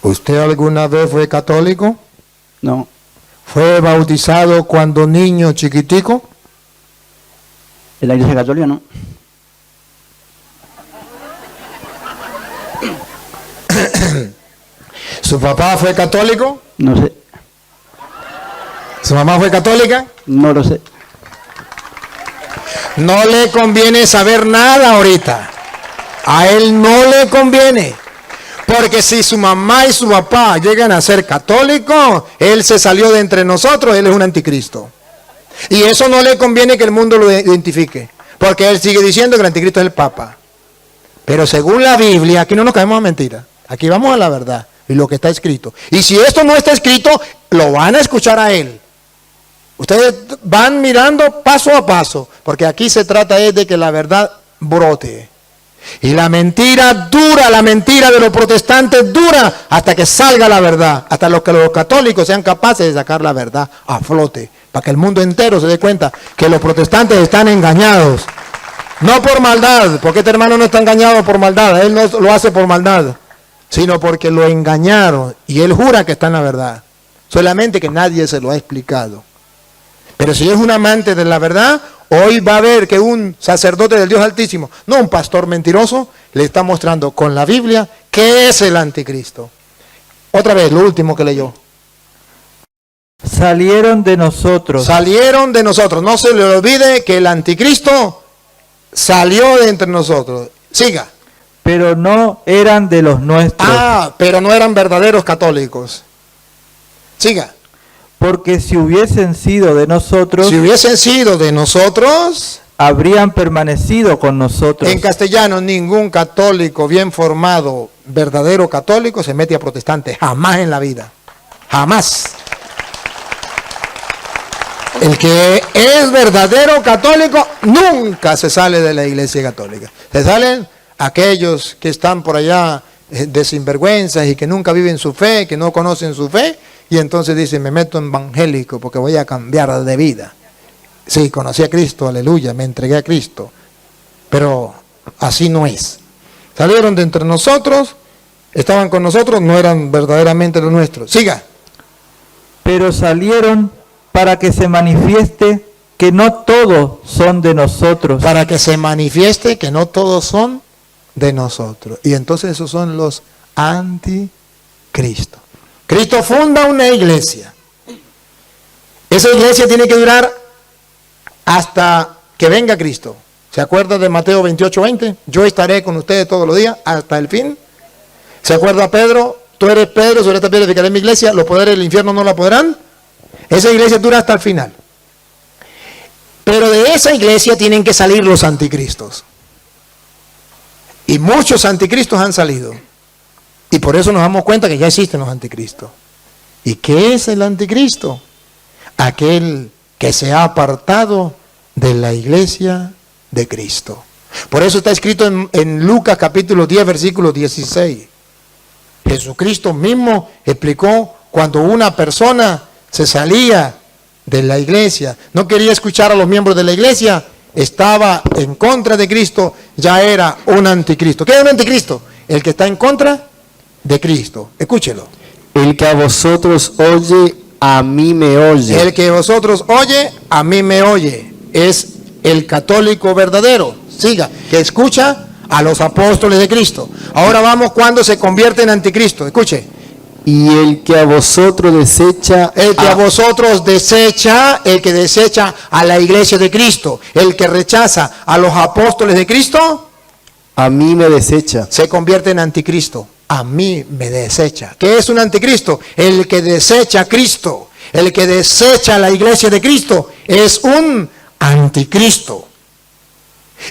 ¿Usted alguna vez fue católico? No, ¿Fue bautizado cuando niño chiquitico? en la iglesia católica no. ¿Su papá fue católico? No sé, ¿Su mamá fue católica? no lo sé. No le conviene saber nada ahorita. A él no le conviene. Porque si su mamá y su papá llegan a ser católicos, él se salió de entre nosotros, él es un anticristo. Y eso no le conviene que el mundo lo identifique. Porque él sigue diciendo que el anticristo es el Papa. Pero según la Biblia, aquí no nos caemos a mentiras. Aquí vamos a la verdad y lo que está escrito. Y si esto no está escrito, lo van a escuchar a él. Ustedes van mirando paso a paso, porque aquí se trata de que la verdad brote. Y la mentira dura, la mentira de los protestantes dura hasta que salga la verdad, hasta que los católicos sean capaces de sacar la verdad a flote, para que el mundo entero se dé cuenta que los protestantes están engañados. No por maldad, porque este hermano no está engañado por maldad, él no lo hace por maldad, sino porque lo engañaron y él jura que está en la verdad, solamente que nadie se lo ha explicado. Pero si es un amante de la verdad, hoy va a ver que un sacerdote del Dios Altísimo, no un pastor mentiroso, le está mostrando con la Biblia qué es el anticristo. Otra vez, lo último que leyó. salieron de nosotros, Salieron de nosotros. No se le olvide que el anticristo salió de entre nosotros. Siga. pero no eran de los nuestros. Pero no eran verdaderos católicos. Siga. Porque si hubiesen sido de nosotros, Si hubiesen sido de nosotros, habrían permanecido con nosotros. en castellano, ningún católico bien formado, verdadero católico, se mete a protestante. Jamás en la vida. Jamás. El que es verdadero católico nunca se sale de la iglesia católica. Se salen aquellos que están por allá de sinvergüenzas y que nunca viven su fe, que no conocen su fe, y entonces dicen, me meto en evangélico porque voy a cambiar de vida. Sí, conocí a Cristo, aleluya, me entregué a Cristo. Pero así no es. Salieron de entre nosotros, estaban con nosotros, no eran verdaderamente los nuestros. Siga. Pero salieron para que se manifieste que no todos son de nosotros. Para que se manifieste que no todos son de nosotros. Y entonces esos son los anticristos. Cristo funda una iglesia. Esa iglesia tiene que durar hasta que venga Cristo. ¿Se acuerda de Mateo 28:20? Yo estaré con ustedes todos los días hasta el fin. ¿Se acuerda Pedro? Tú eres Pedro, sobre esta piedra edificaré mi iglesia, los poderes del infierno no la podrán. Esa iglesia dura hasta el final. Pero de esa iglesia tienen que salir los anticristos. Y muchos anticristos han salido. Y por eso nos damos cuenta que ya existen los anticristos. ¿Y qué es el anticristo? Aquel que se ha apartado de la iglesia de Cristo. Por eso está escrito en Lucas capítulo 10, versículo 16. Jesucristo mismo explicó cuando una persona se salía de la iglesia, no quería escuchar a los miembros de la iglesia, estaba en contra de Cristo, ya era un anticristo. ¿Qué es un anticristo? El que está en contra de Cristo. Escúchelo. El que a vosotros oye, a mí me oye. El que vosotros oye, a mí me oye. Es el católico verdadero. Siga, que escucha a los apóstoles de Cristo. Ahora vamos cuando se convierte en anticristo. Escuche. Y el que a vosotros desecha, El que a vosotros desecha, el que desecha a la iglesia de Cristo, el que rechaza a los apóstoles de Cristo, a mí me desecha. se convierte en anticristo. A mí me desecha. ¿Qué es un anticristo? El que desecha a Cristo, el que desecha a la iglesia de Cristo, es un anticristo.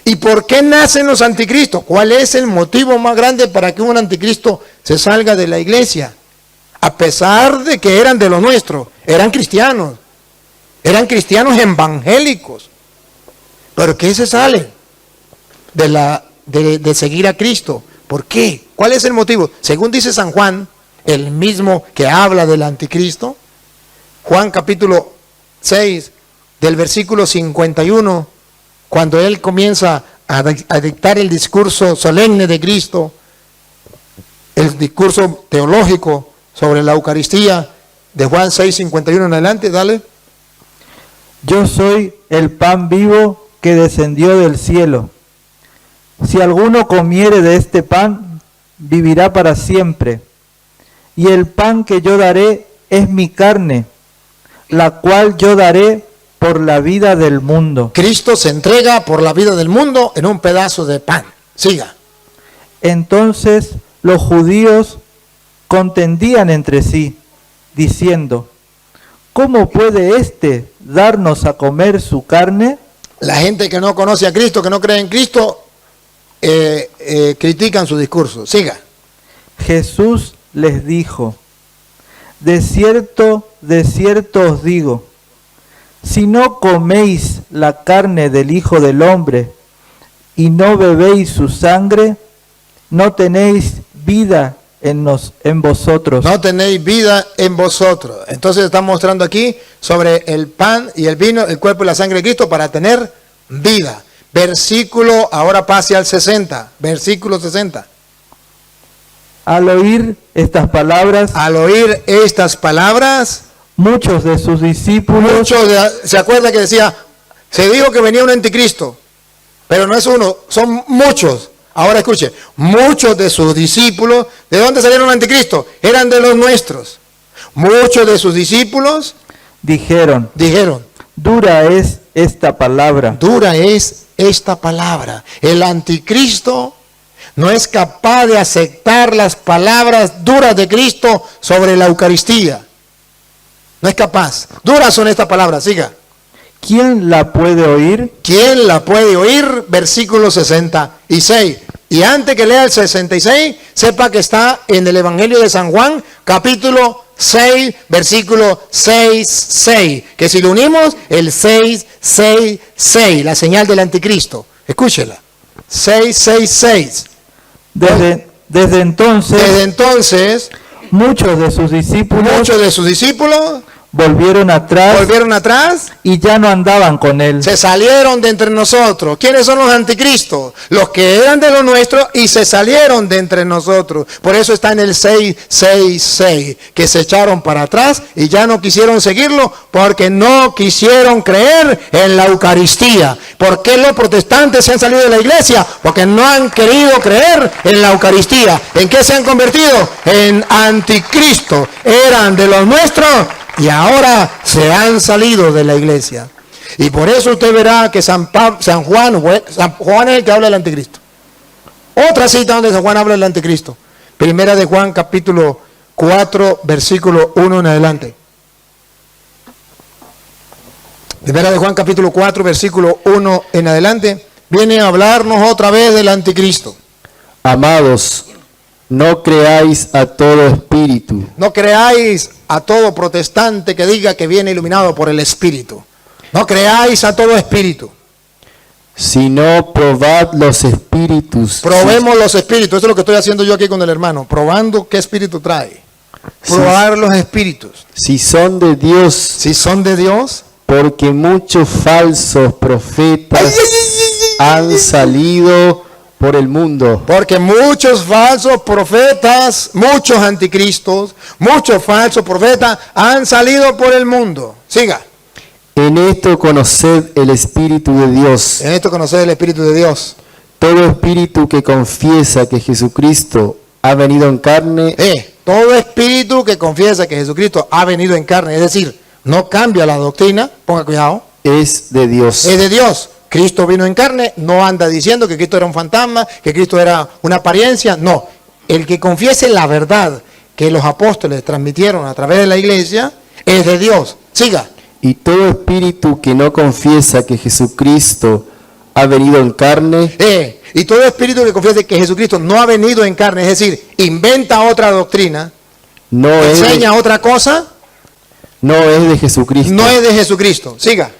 ¿Y por qué nacen los anticristos? ¿Cuál es el motivo más grande para que un anticristo se salga de la iglesia? A pesar de que eran de los nuestros, eran cristianos evangélicos. ¿Pero qué se sale de seguir a Cristo? ¿Por qué? ¿Cuál es el motivo? Según dice San Juan, el mismo que habla del anticristo, Juan capítulo 6, del versículo 51, cuando él comienza a dictar el discurso solemne de Cristo, el discurso teológico sobre la Eucaristía, de Juan 6, 51 en adelante, dale. Yo soy el pan vivo que descendió del cielo. Si alguno comiere de este pan, vivirá para siempre. Y el pan que yo daré es mi carne, la cual yo daré por la vida del mundo. Cristo se entrega por la vida del mundo en un pedazo de pan. Siga. Entonces los judíos contendían entre sí, diciendo, ¿cómo puede éste darnos a comer su carne? La gente que no conoce a Cristo, que no cree en Cristo, critican su discurso. Siga. Jesús les dijo, de cierto os digo, si no coméis la carne del Hijo del Hombre y no bebéis su sangre, no tenéis vida en vosotros. No tenéis vida en vosotros. Entonces está mostrando aquí sobre el pan y el vino, el cuerpo y la sangre de Cristo para tener vida. Versículo, ahora pase al 60, versículo 60. Al oír estas palabras, muchos de sus discípulos, ¿se acuerda que decía? Se dijo que venía un anticristo, pero no es uno, son muchos. Ahora escuche, muchos de sus discípulos, ¿de dónde salieron el anticristo? Eran de los nuestros. Muchos de sus discípulos dijeron, dura es esta palabra. dura es esta palabra. El anticristo no es capaz de aceptar las palabras duras de Cristo sobre la Eucaristía. No es capaz. Duras son estas palabras, siga. ¿Quién la puede oír? ¿Quién la puede oír? Versículo 66. Y antes que lea el 66, sepa que está en el Evangelio de San Juan, capítulo 6, versículo 6. Que si lo unimos, el 6, la señal del anticristo. Escúchela. 6. Desde entonces, muchos de sus discípulos volvieron atrás y ya no andaban con él. se salieron de entre nosotros. ¿Quiénes son los anticristos? Los que eran de lo nuestro y se salieron de entre nosotros. Por eso está en el 6, que se echaron para atrás y ya no quisieron seguirlo porque no quisieron creer en la Eucaristía. ¿Por qué los protestantes se han salido de la iglesia? Porque no han querido creer en la Eucaristía. ¿En qué se han convertido? En anticristo. Eran de los nuestros y ahora se han salido de la iglesia. Y por eso usted verá que San Juan es el que habla del anticristo. Otra cita donde San Juan habla del anticristo. Primera de Juan, capítulo 4, versículo 1 en adelante. Primera de Juan, capítulo 4, versículo 1 en adelante. Viene a hablarnos otra vez del anticristo. Amados, no creáis a todo espíritu, No creáis a todo protestante que diga que viene iluminado por el Espíritu. No creáis a todo espíritu. sino probad los espíritus. Probemos los espíritus. Eso es lo que estoy haciendo yo aquí con el hermano. Probando qué espíritu trae. Probar los espíritus. Si son de Dios, Si son de Dios. porque muchos falsos profetas han salido por el mundo. Porque muchos falsos profetas, muchos anticristos, muchos falsos profetas han salido por el mundo. Siga. En esto conoced el Espíritu de Dios. En esto conoced el Espíritu de Dios. Todo espíritu que confiesa que Jesucristo ha venido en carne, Todo espíritu que confiesa que Jesucristo ha venido en carne, es decir, no cambia la doctrina, ponga cuidado, es de Dios. es de Dios. Cristo vino en carne, no anda diciendo que Cristo era un fantasma, que Cristo era una apariencia, no. El que confiese la verdad que los apóstoles transmitieron a través de la iglesia es de Dios. Siga. Y todo espíritu que no confiesa que Jesucristo ha venido en carne, Y todo espíritu que confiese que Jesucristo no ha venido en carne, es decir, inventa otra doctrina, no es enseña otra cosa, de Jesucristo. no es de Jesucristo. Siga.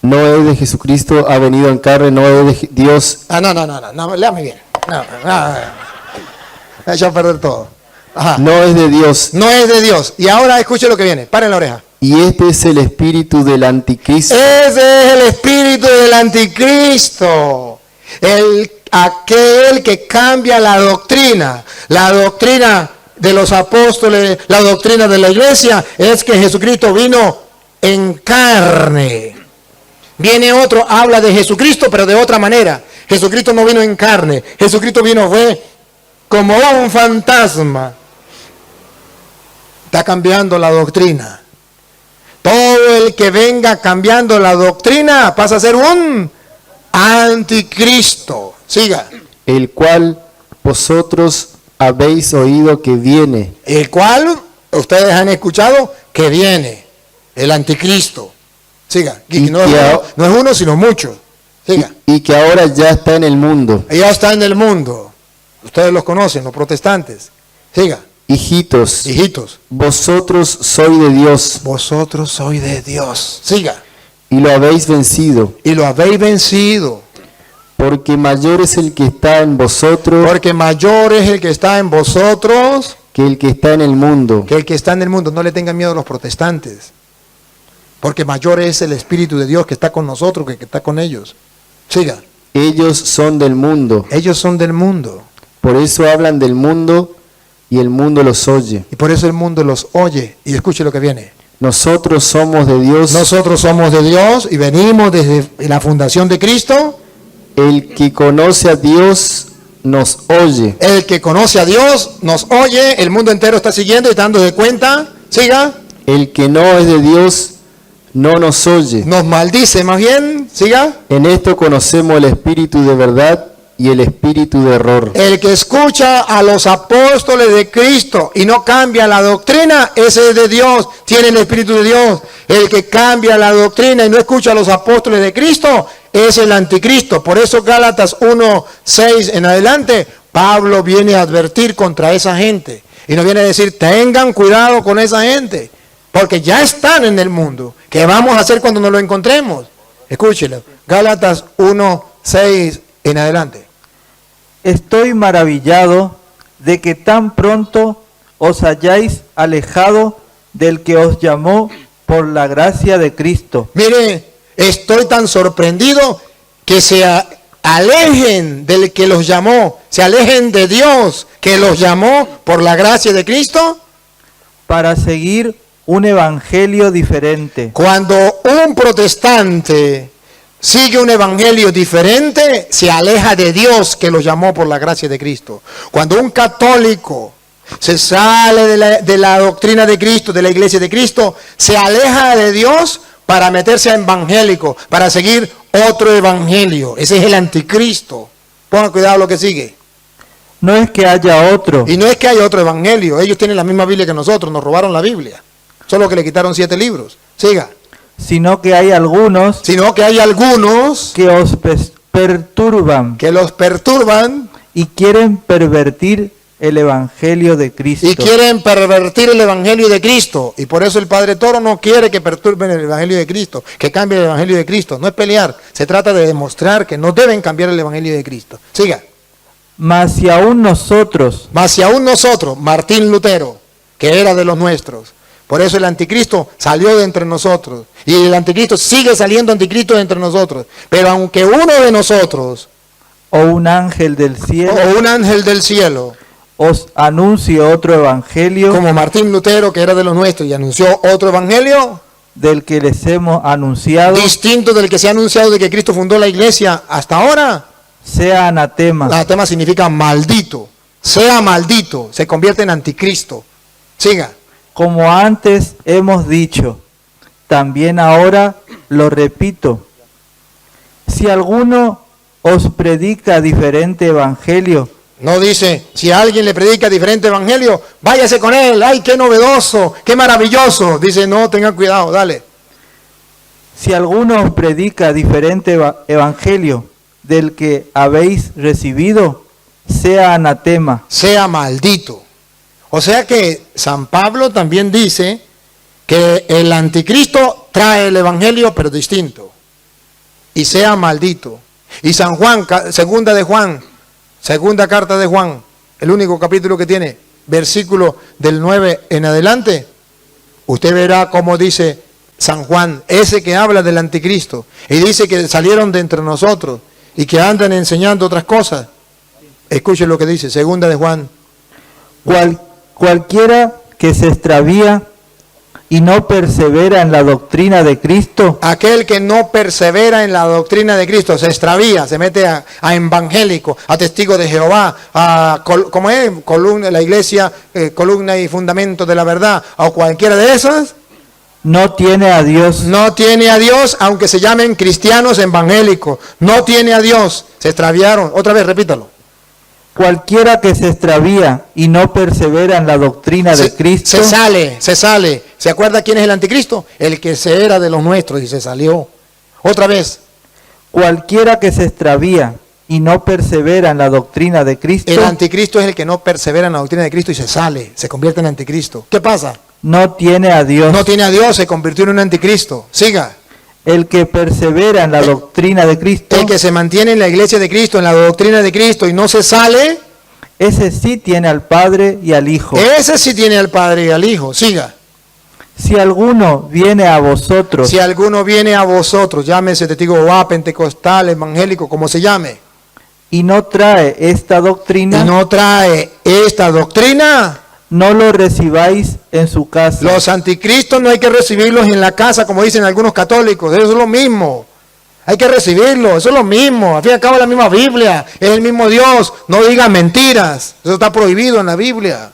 No es de Jesucristo, ha venido en carne, no es de Dios. No, léame bien. Me ha echado a perder todo. Ajá. No es de Dios. No es de Dios. Y ahora escuche lo que viene. Paren la oreja. Y este es el espíritu del anticristo. Ese es el espíritu del anticristo. Aquel que cambia la doctrina. La doctrina de los apóstoles, la doctrina de la iglesia, es que Jesucristo vino en carne. Viene otro, habla de Jesucristo, pero de otra manera. Jesucristo no vino en carne. Jesucristo fue como un fantasma. Está cambiando la doctrina. Todo el que venga cambiando la doctrina pasa a ser un anticristo. Siga. El cual vosotros habéis oído que viene. El cual ustedes han escuchado que viene. El anticristo. Siga. Y no es uno, sino muchos. Siga. Y que ahora ya está en el mundo. Ya está en el mundo. Ustedes los conocen, los protestantes. Siga. Hijitos, vosotros sois de Dios. Vosotros sois de Dios. Siga. Y lo habéis vencido. Y lo habéis vencido. Porque mayor es el que está en vosotros. Porque mayor es el que está en vosotros. Que el que está en el mundo. Que el que está en el mundo. No le tengan miedo a los protestantes. Porque mayor es el Espíritu de Dios que está con nosotros que el que está con ellos. Siga. Ellos son del mundo. Ellos son del mundo. Por eso hablan del mundo y el mundo los oye. Y por eso el mundo los oye. Y escuche lo que viene. Nosotros somos de Dios. Nosotros somos de Dios y venimos desde la fundación de Cristo. El que conoce a Dios nos oye. El que conoce a Dios nos oye. El mundo entero está siguiendo y está dando de cuenta. Siga. El que no es de Dios no nos oye. Nos maldice, más bien, siga. En esto conocemos el espíritu de verdad y el espíritu de error. El que escucha a los apóstoles de Cristo y no cambia la doctrina, ese es de Dios, tiene el Espíritu de Dios. El que cambia la doctrina y no escucha a los apóstoles de Cristo, es el anticristo. Por eso Gálatas 1:6 en adelante, Pablo viene a advertir contra esa gente. Y nos viene a decir, tengan cuidado con esa gente, porque ya están en el mundo. ¿Qué vamos a hacer cuando nos lo encontremos? Escúchelo, Gálatas 1:6 en adelante. Estoy maravillado de que tan pronto os hayáis alejado del que os llamó por la gracia de Cristo. Mire, estoy tan sorprendido que se alejen del que los llamó, se alejen de Dios que los llamó por la gracia de Cristo, para seguir un evangelio diferente. Cuando un protestante sigue un evangelio diferente, se aleja de Dios que los llamó por la gracia de Cristo. Cuando un católico se sale de la doctrina de Cristo, de la iglesia de Cristo, se aleja de Dios para meterse a evangélico, para seguir otro evangelio. Ese es el anticristo. Pongan cuidado lo que sigue. No es que haya otro, Y no es que haya otro evangelio. Ellos tienen la misma Biblia que nosotros, nos robaron la Biblia. Solo que le quitaron 7 libros. Siga. sino que hay algunos Sino que hay algunos que os perturban que los perturban y quieren pervertir el evangelio de Cristo. y quieren pervertir el evangelio de Cristo. Y por eso el Padre Toro no quiere que perturben el evangelio de Cristo, que cambie el evangelio de Cristo. No es pelear, se trata de demostrar que no deben cambiar el evangelio de Cristo. Siga. Mas si aún nosotros, Mas si aún nosotros, Martín Lutero, que era de los nuestros, por eso el anticristo salió de entre nosotros. Y el anticristo sigue saliendo anticristo de entre nosotros. Pero aunque uno de nosotros, o un ángel del cielo, o un ángel del cielo, os anuncie otro evangelio como Martín Lutero, que era de los nuestros, y anunció otro evangelio, del que les hemos anunciado, distinto del que se ha anunciado de que Cristo fundó la iglesia hasta ahora, sea anatema. anatema significa maldito. Sea maldito, se convierte en anticristo. Siga. Como antes hemos dicho, también ahora lo repito. Si alguno os predica diferente evangelio, No dice, si alguien le predica diferente evangelio, váyase con él. ¡Ay, qué novedoso! ¡Qué maravilloso! Dice, no, tengan cuidado, dale. si alguno os predica diferente evangelio del que habéis recibido, sea anatema. Sea maldito. O sea que San Pablo también dice que el anticristo trae el evangelio, pero distinto. Y sea maldito. Y San Juan, segunda carta de Juan, el único capítulo que tiene, versículo del 9 en adelante, usted verá cómo dice San Juan, ese que habla del anticristo, y dice que salieron de entre nosotros y que andan enseñando otras cosas. Escuche lo que dice, segunda de Juan. Cualquiera que se extravía y no persevera en la doctrina de Cristo, Aquel que no persevera en la doctrina de Cristo, se extravía, se mete a evangélico, a testigo de Jehová, ¿cómo es? Columna, la iglesia, columna y fundamento de la verdad, o cualquiera de esas, no tiene a Dios. no tiene a Dios, aunque se llamen cristianos evangélicos, no tiene a Dios, se extraviaron. Otra vez, repítalo. Cualquiera que se extravía y no persevera en la doctrina de Cristo, Se sale. ¿Se acuerda quién es el anticristo? El que se era de los nuestros y se salió. Otra vez. cualquiera que se extravía y no persevera en la doctrina de Cristo, El anticristo es el que no persevera en la doctrina de Cristo y se sale, se convierte en anticristo. ¿Qué pasa? no tiene a Dios. No tiene a Dios, se convirtió en un anticristo. Siga. El que persevera en la doctrina de Cristo, El que se mantiene en la iglesia de Cristo, en la doctrina de Cristo y no se sale, ese sí tiene al Padre y al Hijo. ese sí tiene al Padre y al Hijo. Siga. Si alguno viene a vosotros Si alguno viene a vosotros, llámese testigo Jehová, pentecostal, evangélico, como se llame, y no trae esta doctrina, y no trae esta doctrina, no lo recibáis en su casa. los anticristos no hay que recibirlos en la casa, como dicen algunos católicos. Eso es lo mismo. Hay que recibirlos, eso es lo mismo. Al fin y al cabo es la misma Biblia, es el mismo Dios. No digan mentiras, eso está prohibido en la Biblia.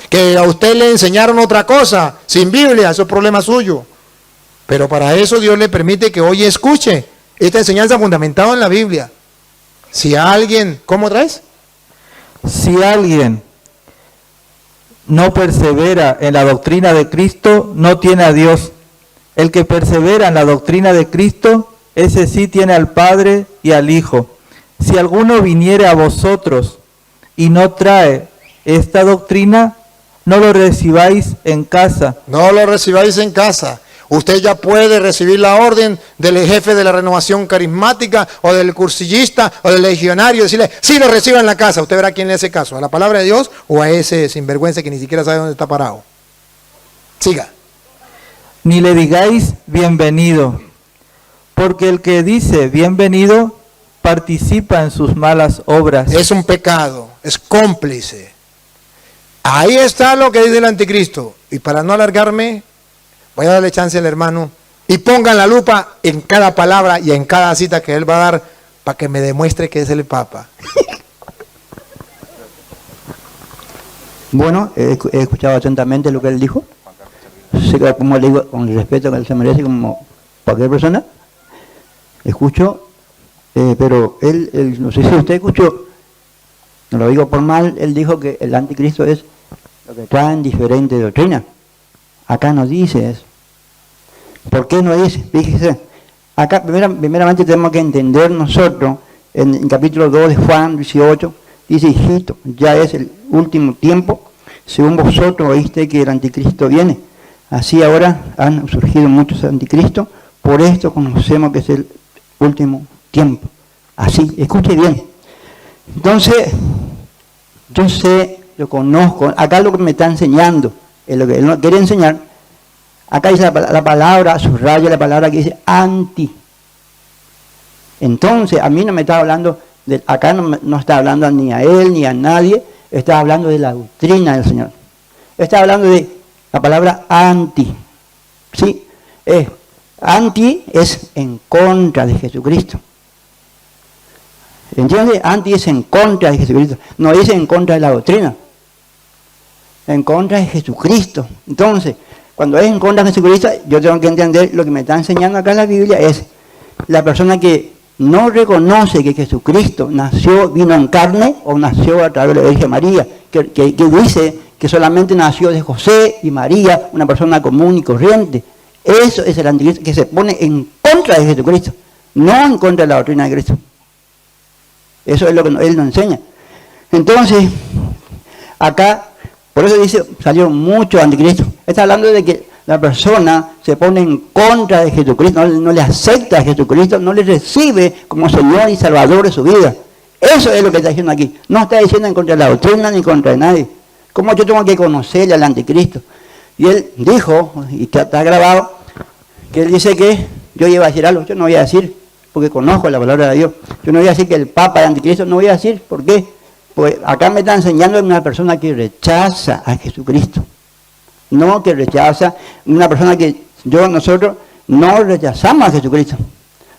Que a usted le enseñaron otra cosa, sin Biblia, eso es problema suyo. Pero para eso Dios le permite que hoy escuche esta enseñanza fundamentada en la Biblia. Si alguien, ¿cómo traes? Si alguien no persevera en la doctrina de Cristo, no tiene a Dios. El que persevera en la doctrina de Cristo, ese sí tiene al Padre y al Hijo. Si alguno viniere a vosotros y no trae esta doctrina, no lo recibáis en casa. No lo recibáis en casa. Usted ya puede recibir la orden del jefe de la renovación carismática o del cursillista o del legionario, decirle, sí lo reciba en la casa. Usted verá quién le hace caso, a la palabra de Dios o a ese sinvergüenza que ni siquiera sabe dónde está parado. Siga. Ni le digáis bienvenido, porque el que dice bienvenido participa en sus malas obras. Es un pecado, es cómplice. Ahí está lo que dice el anticristo. Y para no alargarme, voy a darle chance al hermano y pongan la lupa en cada palabra y en cada cita que él va a dar para que me demuestre que es el Papa. Bueno, he escuchado atentamente lo que él dijo. Sé que, como le digo, con el respeto que él se merece como cualquier persona. Escucho, pero él, no sé si usted escuchó, no lo digo por mal, él dijo que el anticristo es lo que traen diferentes doctrinas. Acá no dice eso. ¿Por qué no dice? Fíjese, acá primeramente tenemos que entender nosotros, en el capítulo 2 de Juan 18, dice, hijito, ya es el último tiempo, según vosotros oíste que el anticristo viene. Así ahora han surgido muchos anticristos, por esto conocemos que es el último tiempo. Así, escuche bien. Entonces, yo sé, yo conozco, acá lo que me está enseñando, es lo que él no quiere enseñar. Acá dice la palabra, subraya la palabra que dice anti. Entonces, a mí no me está hablando, acá no está hablando ni a él ni a nadie, está hablando de la doctrina del Señor. Está hablando de la palabra anti. ¿Sí? Anti es en contra de Jesucristo. ¿Entiendes? Anti es en contra de Jesucristo. No es en contra de la doctrina. En contra de Jesucristo. Entonces, cuando es en contra de Jesucristo, yo tengo que entender lo que me está enseñando acá en la Biblia es la persona que no reconoce que Jesucristo nació, vino en carne o nació a través de la Virgen María, que dice que solamente nació de José y María, una persona común y corriente. Eso es el anticristo que se pone en contra de Jesucristo, no en contra de la doctrina de Cristo. Eso es lo que él nos enseña. Entonces, acá, por eso dice, salieron muchos anticristos. Está hablando de que la persona se pone en contra de Jesucristo, no le acepta a Jesucristo, no le recibe como Señor y Salvador de su vida. Eso es lo que está diciendo aquí. No está diciendo en contra de la doctrina ni contra de nadie. ¿Cómo yo tengo que conocerle al anticristo? Y él dijo, y está grabado, que él dice que yo iba a decir algo, yo no voy a decir, porque conozco la palabra de Dios. Yo no voy a decir que el Papa es anticristo, no voy a decir, ¿por qué? Pues acá me está enseñando una persona que rechaza a Jesucristo. No que rechaza, una persona que nosotros no rechazamos a Jesucristo.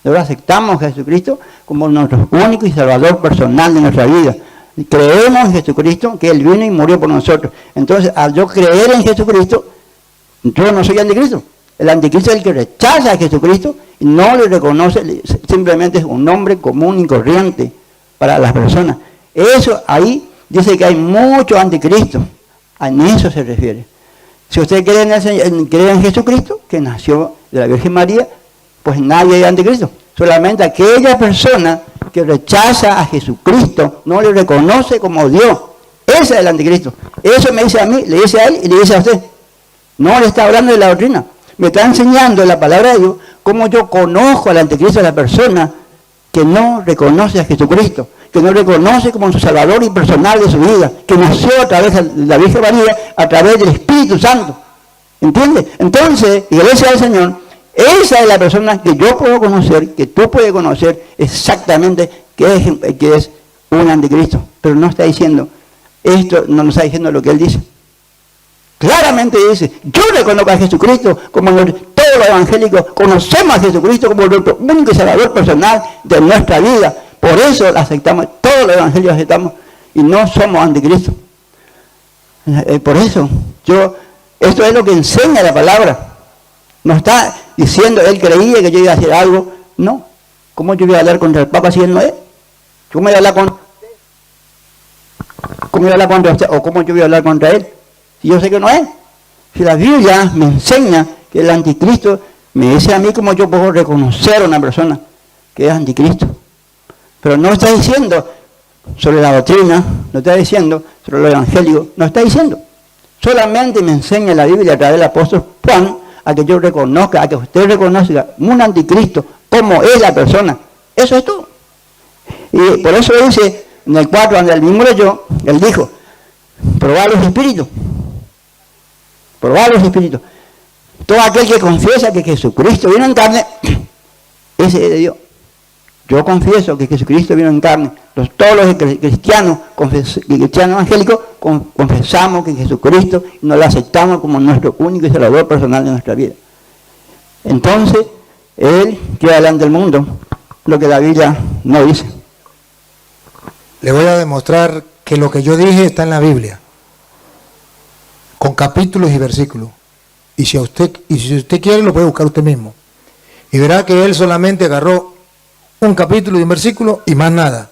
Nosotros aceptamos a Jesucristo como nuestro único y salvador personal de nuestra vida. Creemos en Jesucristo, que Él vino y murió por nosotros. Entonces, al yo creer en Jesucristo, yo no soy anticristo. El anticristo es el que rechaza a Jesucristo y no le reconoce, simplemente es un nombre común y corriente para las personas. Eso ahí dice que hay muchos anticristos. A eso se refiere. Si usted cree en Jesucristo, que nació de la Virgen María, pues nadie es anticristo. Solamente aquella persona que rechaza a Jesucristo, no le reconoce como Dios. Ese es el anticristo. Eso me dice a mí, le dice a él y le dice a usted. No le está hablando de la doctrina. Me está enseñando la palabra de Dios cómo yo conozco al anticristo, a la persona que no reconoce a Jesucristo, que no reconoce como su Salvador y personal de su vida, que nació a través de la Virgen María, a través del Espíritu Santo. ¿Entiendes? Entonces, iglesia del Señor, esa es la persona que yo puedo conocer, que tú puedes conocer exactamente que es un anticristo. Pero no está diciendo, esto no nos está diciendo lo que él dice. Claramente dice, yo reconozco a Jesucristo como todos los evangélicos, conocemos a Jesucristo como nuestro único y salvador personal de nuestra vida. Por eso aceptamos, todos los evangelios aceptamos y no somos anticristos. Por eso, esto es lo que enseña la palabra. No está diciendo, él creía que yo iba a hacer algo. No. ¿Cómo yo voy a hablar contra el Papa si él no es? ¿Cómo voy a hablar contra usted? ¿Cómo voy a hablar contra usted? ¿O cómo yo voy a hablar contra él? Si yo sé que no es. Si la Biblia me enseña que el anticristo me dice a mí cómo yo puedo reconocer a una persona que es anticristo. Pero no está diciendo sobre la doctrina, no está diciendo sobre lo evangélico, no está diciendo. Solamente me enseña la Biblia a través del apóstol Juan a que yo reconozca, a que usted reconozca un anticristo, cómo es la persona. Eso es todo. Y por eso dice en el 4, donde el mismo leyó, él dijo, probad los espíritus. Probad los espíritus. Todo aquel que confiesa que Jesucristo vino en carne, ese es de Dios. Yo confieso que Jesucristo vino en carne. Todos los cristianos evangélicos confesamos que Jesucristo y nos lo aceptamos como nuestro único y salvador personal de nuestra vida. Entonces, Él lleva adelante el mundo, lo que la Biblia no dice. Le voy a demostrar que lo que yo dije está en la Biblia, con capítulos y versículos. Y si usted quiere, lo puede buscar usted mismo. Y verá que él solamente agarró un capítulo y un versículo y más nada.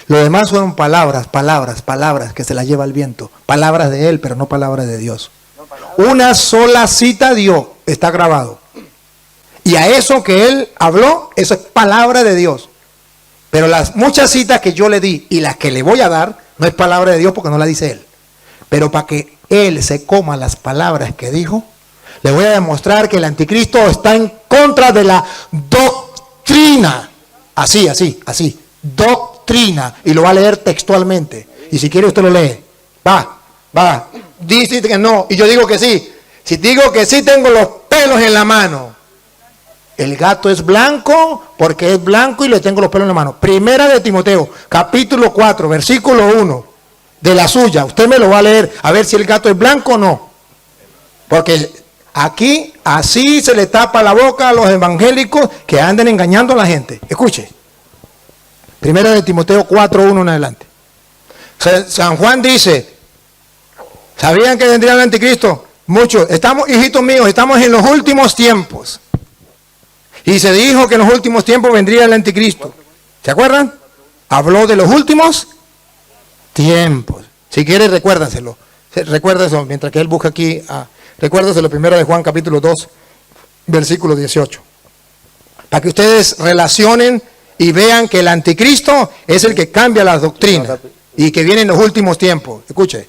Lo demás fueron palabras que se las lleva el viento. Palabras de él, pero no palabras de Dios. Una sola cita dio, está grabado. Y a eso que él habló, eso es palabra de Dios. Pero las muchas citas que yo le di y las que le voy a dar, no es palabra de Dios porque no la dice él. Pero para que él se coma las palabras que dijo, le voy a demostrar que el anticristo está en contra de la doctrina. Así. Doctrina. Y lo va a leer textualmente. Y si quiere usted lo lee. Va. Dice que no. Y yo digo que sí. Si digo que sí, tengo los pelos en la mano. El gato es blanco porque es blanco y le tengo los pelos en la mano. Primera de Timoteo, capítulo 4, versículo 1. De la suya. Usted me lo va a leer. A ver si el gato es blanco o no. Porque aquí así se le tapa la boca a los evangélicos que anden engañando a la gente. Escuche. Primera de Timoteo 4:1 en adelante. San Juan dice, ¿sabían que vendría el anticristo? Muchos. Hijitos míos, estamos en los últimos tiempos. Y se dijo que en los últimos tiempos vendría el anticristo. ¿Se acuerdan? Habló de los últimos tiempos. Si quiere, recuérdaselo. Recuérdaselo mientras que él busca aquí. Recuérdaselo primero de Juan capítulo 2, versículo 18. Para que ustedes relacionen y vean que el anticristo es el que cambia las doctrinas y que viene en los últimos tiempos. Escuche.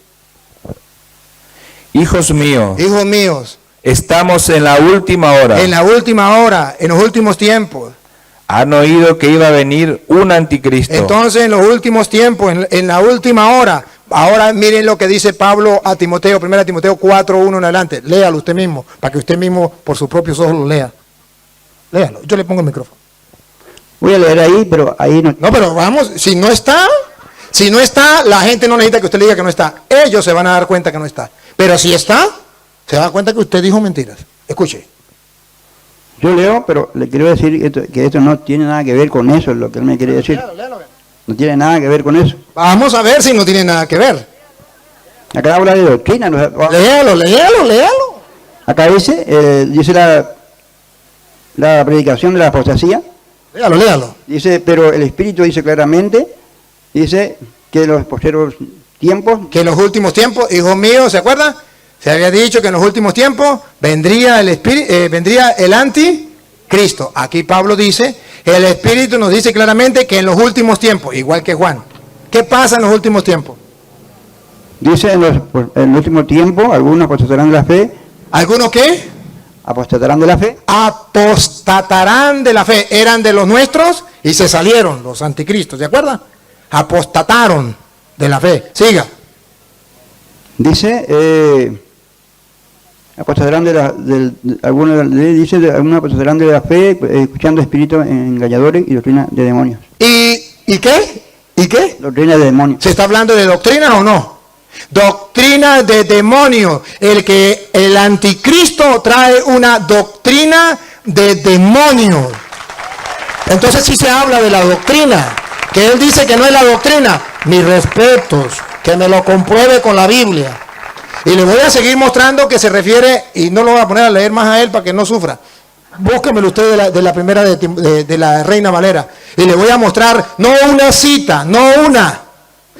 Hijos míos, estamos en la última hora. En la última hora, en los últimos tiempos. Han oído que iba a venir un anticristo. Entonces, en los últimos tiempos, en la última hora, ahora miren lo que dice Pablo a Timoteo, 1 Timoteo 4:1 en adelante. Léalo usted mismo, para que usted mismo por sus propios ojos lo lea. Léalo, yo le pongo el micrófono. Voy a leer ahí, pero ahí no. No, pero vamos, si no está, la gente no necesita que usted le diga que no está. Ellos se van a dar cuenta que no está. Pero si está, se da cuenta que usted dijo mentiras. Escuche. Yo leo, pero le quiero decir que esto no tiene nada que ver con eso, es lo que él me quiere decir. Léalo. No tiene nada que ver con eso. Vamos a ver si no tiene nada que ver. Acá habla de doctrina. Léalo. Acá dice la predicación de la apostasía. Léalo. Dice, pero el Espíritu dice claramente, dice que los posteriores tiempos. Que en los últimos tiempos, hijos míos, ¿se acuerdan? Se había dicho que en los últimos tiempos vendría el anticristo. Aquí Pablo dice, el Espíritu nos dice claramente que en los últimos tiempos, igual que Juan. ¿Qué pasa en los últimos tiempos? Dice en el último tiempo, algunos apostatarán de la fe. ¿Algunos qué? Apostatarán de la fe. Apostatarán de la fe. Eran de los nuestros y se salieron los anticristos, ¿de acuerdo? Apostataron de la fe. Siga. Dice, apostatarán algunos apostatarán de la fe, escuchando espíritus engañadores y doctrina de demonios. ¿Y qué? Doctrina de demonios. ¿Se está hablando de doctrina o no? Doctrina de demonios. El anticristo trae una doctrina de demonios. Entonces sí se habla de la doctrina. Que él dice que no es la doctrina. Mis respetos. que me lo compruebe con la Biblia. Y le voy a seguir mostrando que se refiere, y no lo voy a poner a leer más a él para que no sufra. Búsquemelo usted de la primera de la Reina Valera. Y le voy a mostrar, no una cita, no una,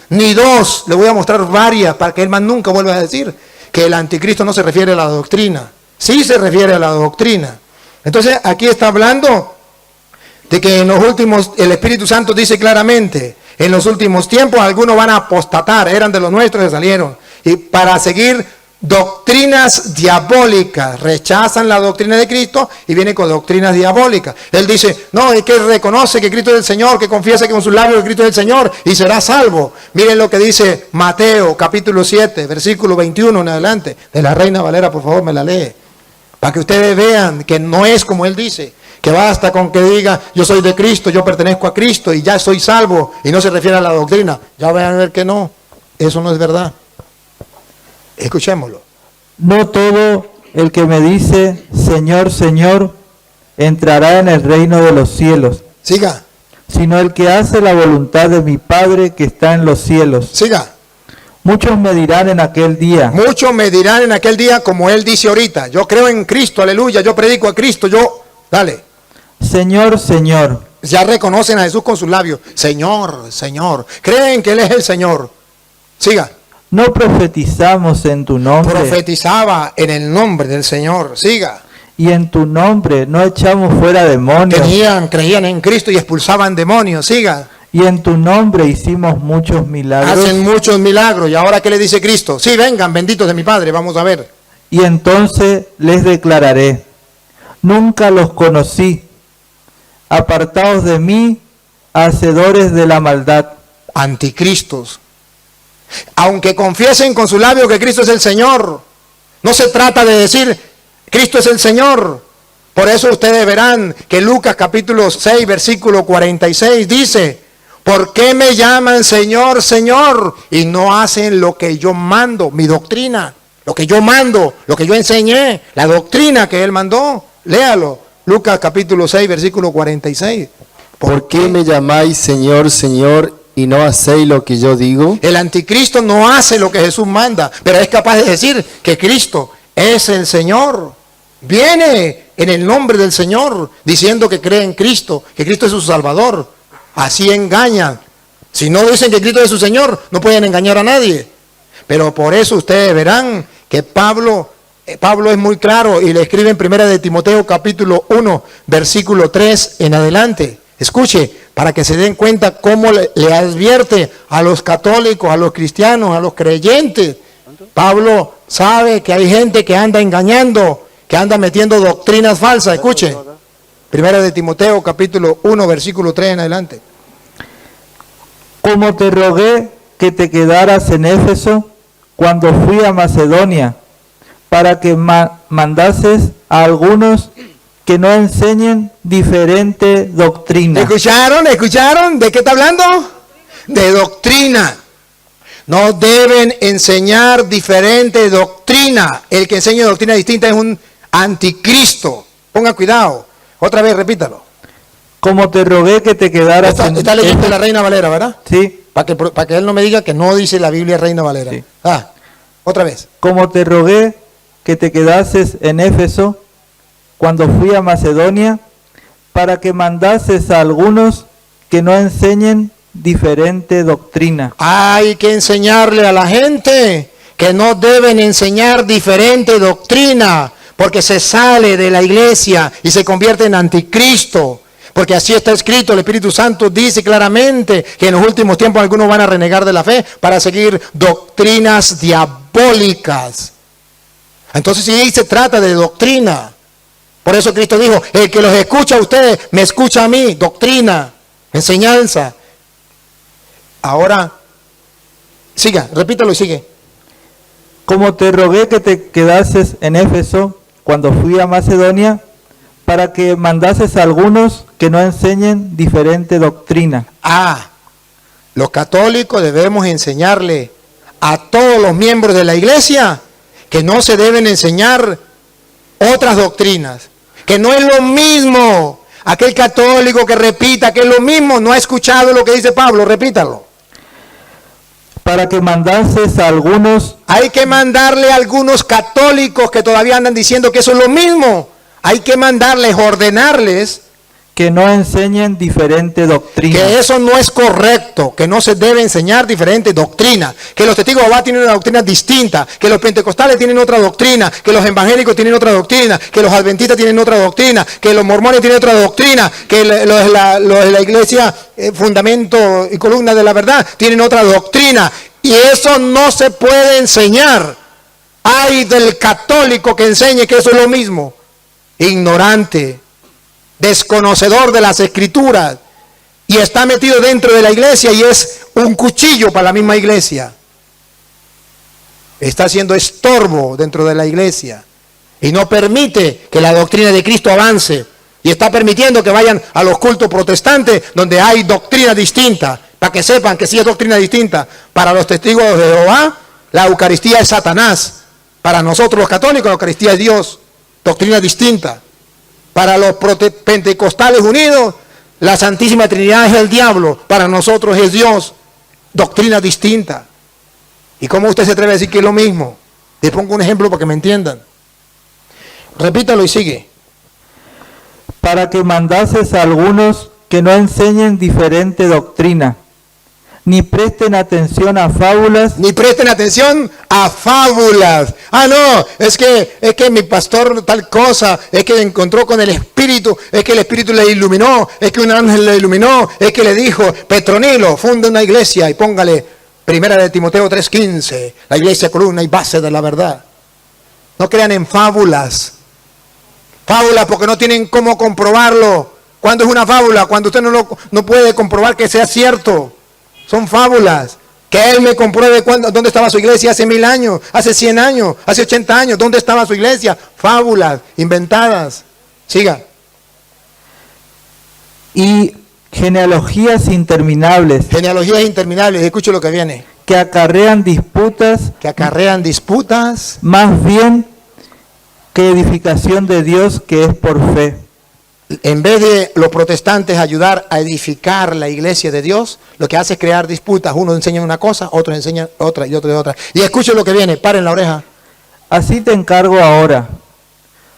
ni dos, le voy a mostrar varias para que él más nunca vuelva a decir que el anticristo no se refiere a la doctrina. Sí se refiere a la doctrina. Entonces aquí está hablando de que en los últimos, el Espíritu Santo dice claramente, en los últimos tiempos algunos van a apostatar, eran de los nuestros y salieron. Y para seguir doctrinas diabólicas, rechazan la doctrina de Cristo y vienen con doctrinas diabólicas. Él dice, no, es que reconoce que Cristo es el Señor, que confiesa que con sus labios que Cristo es el Señor y será salvo. Miren lo que dice Mateo capítulo 7, versículo 21 en adelante. De la Reina Valera, por favor, me la lee. Para que ustedes vean que no es como él dice, que basta con que diga, yo soy de Cristo, yo pertenezco a Cristo y ya soy salvo, y no se refiere a la doctrina. Ya van a ver que no, eso no es verdad. Escuchémoslo. No todo el que me dice, Señor, Señor, entrará en el reino de los cielos, Siga, sino el que hace la voluntad de mi Padre que está en los cielos. siga. Muchos me dirán en aquel día, Muchos me dirán en aquel día, como él dice ahorita, yo creo en Cristo, aleluya, yo predico a Cristo, dale. Señor, Señor. Ya reconocen a Jesús con sus labios, Señor, Señor. Creen que Él es el Señor. Siga. No profetizamos en tu nombre, Profetizaba en el nombre del Señor. Siga. y en tu nombre no echamos fuera demonios, Creían en Cristo y expulsaban demonios. Siga. y en tu nombre hicimos muchos milagros. Hacen muchos milagros. ¿Y ahora qué le dice Cristo? Sí, vengan, benditos de mi Padre. Vamos a ver. Y entonces les declararé, nunca los conocí, apartados de mí, hacedores de la maldad. Anticristos. Aunque confiesen con su labio que Cristo es el Señor, no se trata de decir Cristo es el Señor. Por eso ustedes verán que Lucas capítulo 6 versículo 46 dice, ¿por qué me llaman Señor, Señor? Y no hacen lo que yo mando, mi doctrina, lo que yo mando, lo que yo enseñé, la doctrina que Él mandó. Léalo, Lucas capítulo 6 versículo 46. ¿Por qué me llamáis Señor, Señor, y no hacéis lo que yo digo? El anticristo no hace lo que Jesús manda, pero es capaz de decir que Cristo es el Señor. Viene en el nombre del Señor diciendo que cree en Cristo, que Cristo es su Salvador. Así engañan. Si no dicen que Cristo es su Señor, no pueden engañar a nadie. Pero por eso ustedes verán que Pablo es muy claro y le escribe en 1 de Timoteo capítulo 1, versículo 3 en adelante. Escuche, para que se den cuenta cómo le advierte a los católicos, a los cristianos, a los creyentes. Pablo sabe que hay gente que anda engañando, que anda metiendo doctrinas falsas. Escuche, 1 de Timoteo capítulo 1, versículo 3 en adelante. Como te rogué que te quedaras en Éfeso cuando fui a Macedonia, para que mandases a algunos que no enseñen diferente doctrina. ¿Escucharon? ¿Escucharon? ¿De qué está hablando? De doctrina. No deben enseñar diferente doctrina. El que enseña doctrina distinta es un anticristo. Ponga cuidado. Otra vez, repítalo. Como te rogué que te quedaras en Está leyendo la Reina Valera, ¿verdad? Sí. Para que él no me diga que no dice la Biblia Reina Valera. Sí. Otra vez. Como te rogué que te quedases en Éfeso cuando fui a Macedonia, para que mandases a algunos que no enseñen diferente doctrina. Hay que enseñarle a la gente que no deben enseñar diferente doctrina, porque se sale de la iglesia y se convierte en anticristo. Porque así está escrito, el Espíritu Santo dice claramente que en los últimos tiempos algunos van a renegar de la fe para seguir doctrinas diabólicas. Entonces sí se trata de doctrina. Por eso Cristo dijo, el que los escucha a ustedes, me escucha a mí, doctrina, enseñanza. Ahora, siga, repítalo y sigue. Como te rogué que te quedases en Éfeso cuando fui a Macedonia, para que mandases a algunos que no enseñen diferente doctrina. Los católicos debemos enseñarle a todos los miembros de la iglesia que no se deben enseñar otras doctrinas, que no es lo mismo. Aquel católico que repita que es lo mismo no ha escuchado lo que dice Pablo, repítalo. para que mandases a algunos Hay que mandarle a algunos católicos que todavía andan diciendo que eso es lo mismo. Hay que mandarles, ordenarles que no enseñen diferente doctrina. que eso no es correcto, que no se debe enseñar diferente doctrina, que los testigos de Jehová tienen una doctrina distinta, que los pentecostales tienen otra doctrina, que los evangélicos tienen otra doctrina, que los adventistas tienen otra doctrina, que los mormones tienen otra doctrina, que los de la iglesia fundamento y columna de la verdad tienen otra doctrina, y eso no se puede enseñar. Hay del católico que enseñe que eso es lo mismo, ignorante, desconocedor de las escrituras, y está metido dentro de la iglesia y es un cuchillo para la misma iglesia. Está haciendo estorbo dentro de la iglesia y no permite que la doctrina de Cristo avance, y está permitiendo que vayan a los cultos protestantes donde hay doctrina distinta, para que sepan que sí es doctrina distinta. Para los testigos de Jehová la Eucaristía es Satanás, para nosotros los católicos la Eucaristía es Dios, doctrina distinta. Para los pentecostales unidos, la Santísima Trinidad es el diablo, para nosotros es Dios, doctrina distinta. ¿Y cómo usted se atreve a decir que es lo mismo? Les pongo un ejemplo para que me entiendan. Repítalo y sigue. Para que mandases a algunos que no enseñen diferente doctrina, ni presten atención a fábulas, Ni presten atención a fábulas. Ah, no, es que mi pastor tal cosa, es que encontró con el Espíritu, es que el Espíritu le iluminó, es que un ángel le iluminó, es que le dijo, Petronilo, funda una iglesia y póngale 1 de Timoteo 3:15, la iglesia columna y base de la verdad. No crean en fábulas. Fábulas porque no tienen cómo comprobarlo. ¿Cuándo es una fábula? Cuando usted no puede comprobar que sea cierto. Son fábulas. Que él me compruebe dónde estaba su iglesia hace 1000 años, hace 100 años, hace 80 años. ¿Dónde estaba su iglesia? Fábulas, inventadas. Siga. y genealogías interminables, Genealogías interminables. Escuche lo que viene. que acarrean disputas, Que acarrean disputas. más bien que edificación de Dios, que es por fe. En vez de los protestantes ayudar a edificar la iglesia de Dios, lo que hace es crear disputas. Uno enseña una cosa, otro enseña otra y otro otra. Y escuche lo que viene, paren la oreja. Así te encargo ahora,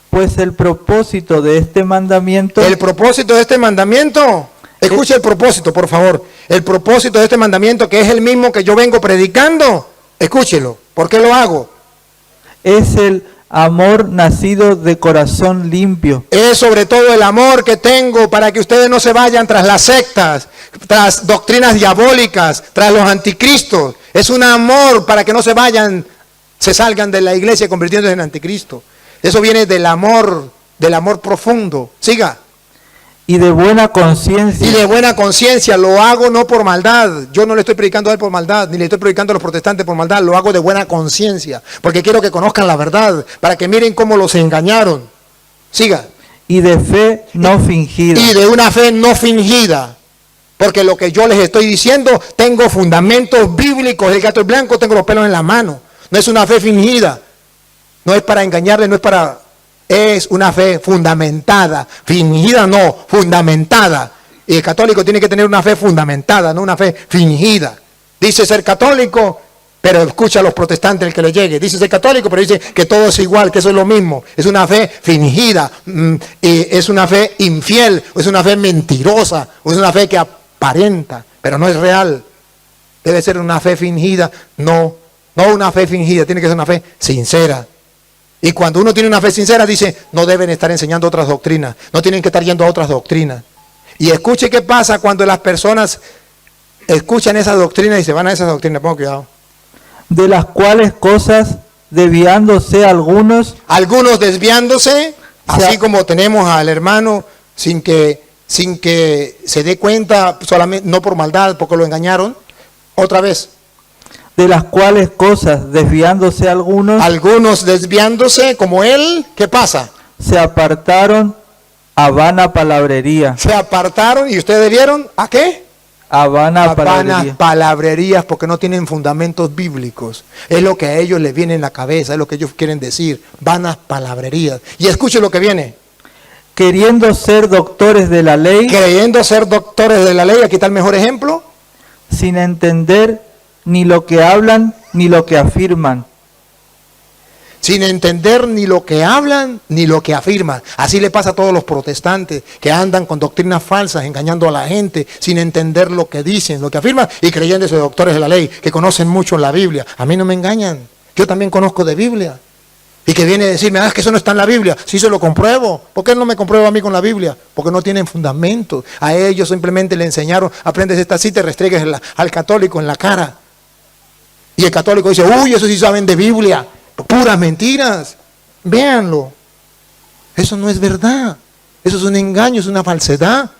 pues el propósito de este mandamiento El propósito de este mandamiento, escuche el propósito, por favor. El propósito de este mandamiento, que es el mismo que yo vengo predicando, escúchelo. ¿Por qué lo hago? es el amor nacido de corazón limpio, Es sobre todo el amor que tengo para que ustedes no se vayan tras las sectas, tras doctrinas diabólicas, tras los anticristos. Es un amor para que no se vayan, se salgan de la iglesia convirtiéndose en anticristo. Eso viene del amor profundo. Siga. y de buena conciencia, Y de buena conciencia, lo hago no por maldad. Yo no le estoy predicando a él por maldad, ni le estoy predicando a los protestantes por maldad. Lo hago de buena conciencia, porque quiero que conozcan la verdad, para que miren cómo los engañaron. Siga. y de fe no fingida, Y de una fe no fingida. Porque lo que yo les estoy diciendo, tengo fundamentos bíblicos. El gato es blanco, tengo los pelos en la mano. No es una fe fingida. No es para engañarle, no es para... Es una fe fundamentada. Fingida no, fundamentada. Y el católico tiene que tener una fe fundamentada, no una fe fingida. Dice ser católico, pero escucha a los protestantes el que le llegue. Dice ser católico, pero dice que todo es igual, que eso es lo mismo. Es una fe fingida, es una fe infiel, es una fe mentirosa, es una fe que aparenta, pero no es real. Debe ser una fe fingida, no una fe fingida, tiene que ser una fe sincera. Y cuando uno tiene una fe sincera, dice, no deben estar enseñando otras doctrinas, no tienen que estar yendo a otras doctrinas. Y escuche qué pasa cuando las personas escuchan esas doctrinas y se van a esas doctrinas. Pongo cuidado. de las cuales cosas, desviándose algunos, Desviándose, así como tenemos al hermano sin que se dé cuenta, solamente no por maldad, porque lo engañaron. Otra vez, de las cuales cosas, desviándose algunos, desviándose como él, ¿qué pasa? se apartaron a vana palabrería, Se apartaron y ustedes vieron, ¿a qué? a vana A vanas palabrería, palabrerías, porque no tienen fundamentos bíblicos. Es lo que a ellos les viene en la cabeza, es lo que ellos quieren decir, vanas palabrerías. Y escuchen lo que viene. queriendo ser doctores de la ley, Creyendo ser doctores de la ley, aquí está el mejor ejemplo. sin entender ni lo que hablan, ni lo que afirman. Sin entender ni lo que hablan ni lo que afirman. Así le pasa a todos los protestantes que andan con doctrinas falsas, engañando a la gente, sin entender lo que dicen, lo que afirman, y creyéndose doctores de la ley, que conocen mucho la Biblia. A mí no me engañan, yo también conozco de Biblia. Y que viene a decirme, es que eso no está en la Biblia. Sí, se lo compruebo. ¿Por qué no me comprueba a mí con la Biblia? Porque no tienen fundamento. A ellos simplemente le enseñaron, aprendes esta cita y restregues al católico en la cara. Y el católico dice, uy, eso sí saben de Biblia. Puras mentiras. Véanlo. Eso no es verdad. Eso es un engaño, es una falsedad.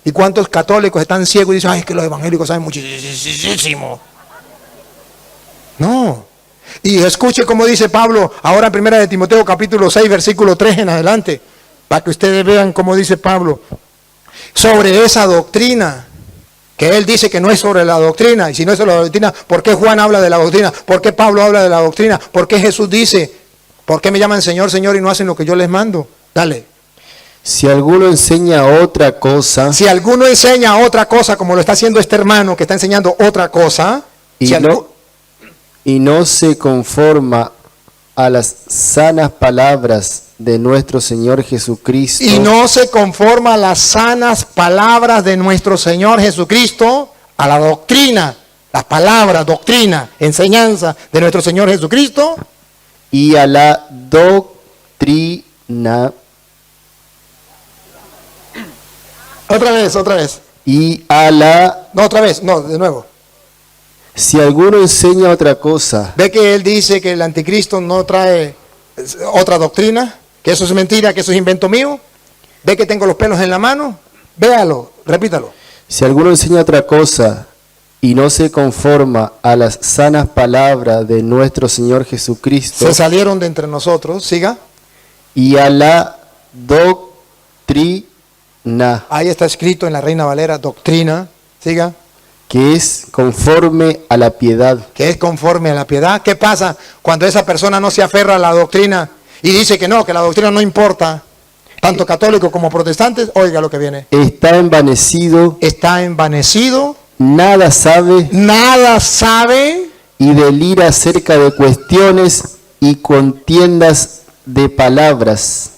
¿Y cuántos católicos están ciegos y dicen, ay, es que los evangélicos saben muchísimo? No. Y escuche cómo dice Pablo ahora en 1 de Timoteo capítulo 6, versículo 3 en adelante, para que ustedes vean cómo dice Pablo sobre esa doctrina, que él dice que no es sobre la doctrina, y si no es sobre la doctrina, ¿por qué Juan habla de la doctrina? ¿Por qué Pablo habla de la doctrina? ¿Por qué Jesús dice, por qué me llaman Señor, Señor y no hacen lo que yo les mando? Dale. Si alguno enseña otra cosa, Si alguno enseña otra cosa, como lo está haciendo este hermano que está enseñando otra cosa, y no se conforma a las sanas palabras de nuestro Señor Jesucristo, y no se conforma a las sanas palabras de nuestro Señor Jesucristo, a la doctrina, las palabras, doctrina, enseñanza de nuestro Señor Jesucristo, y a la doctrina, otra vez, y a la... no, otra vez, no, de nuevo. Si alguno enseña otra cosa, Ve que él dice que el anticristo no trae otra doctrina, que eso es mentira, que eso es invento mío. Ve que tengo los pelos en la mano, véalo, repítalo. si alguno enseña otra cosa y no se conforma a las sanas palabras de nuestro Señor Jesucristo, Se salieron de entre nosotros, siga. y a la doctrina, Ahí está escrito en la Reina Valera, doctrina, siga. que es conforme a la piedad, Que es conforme a la piedad. ¿Qué pasa cuando esa persona no se aferra a la doctrina y dice que no, que la doctrina no importa? Tanto católicos como protestantes, oiga lo que viene. está envanecido, Está envanecido, nada sabe nada sabe y delira acerca de cuestiones y contiendas de palabras,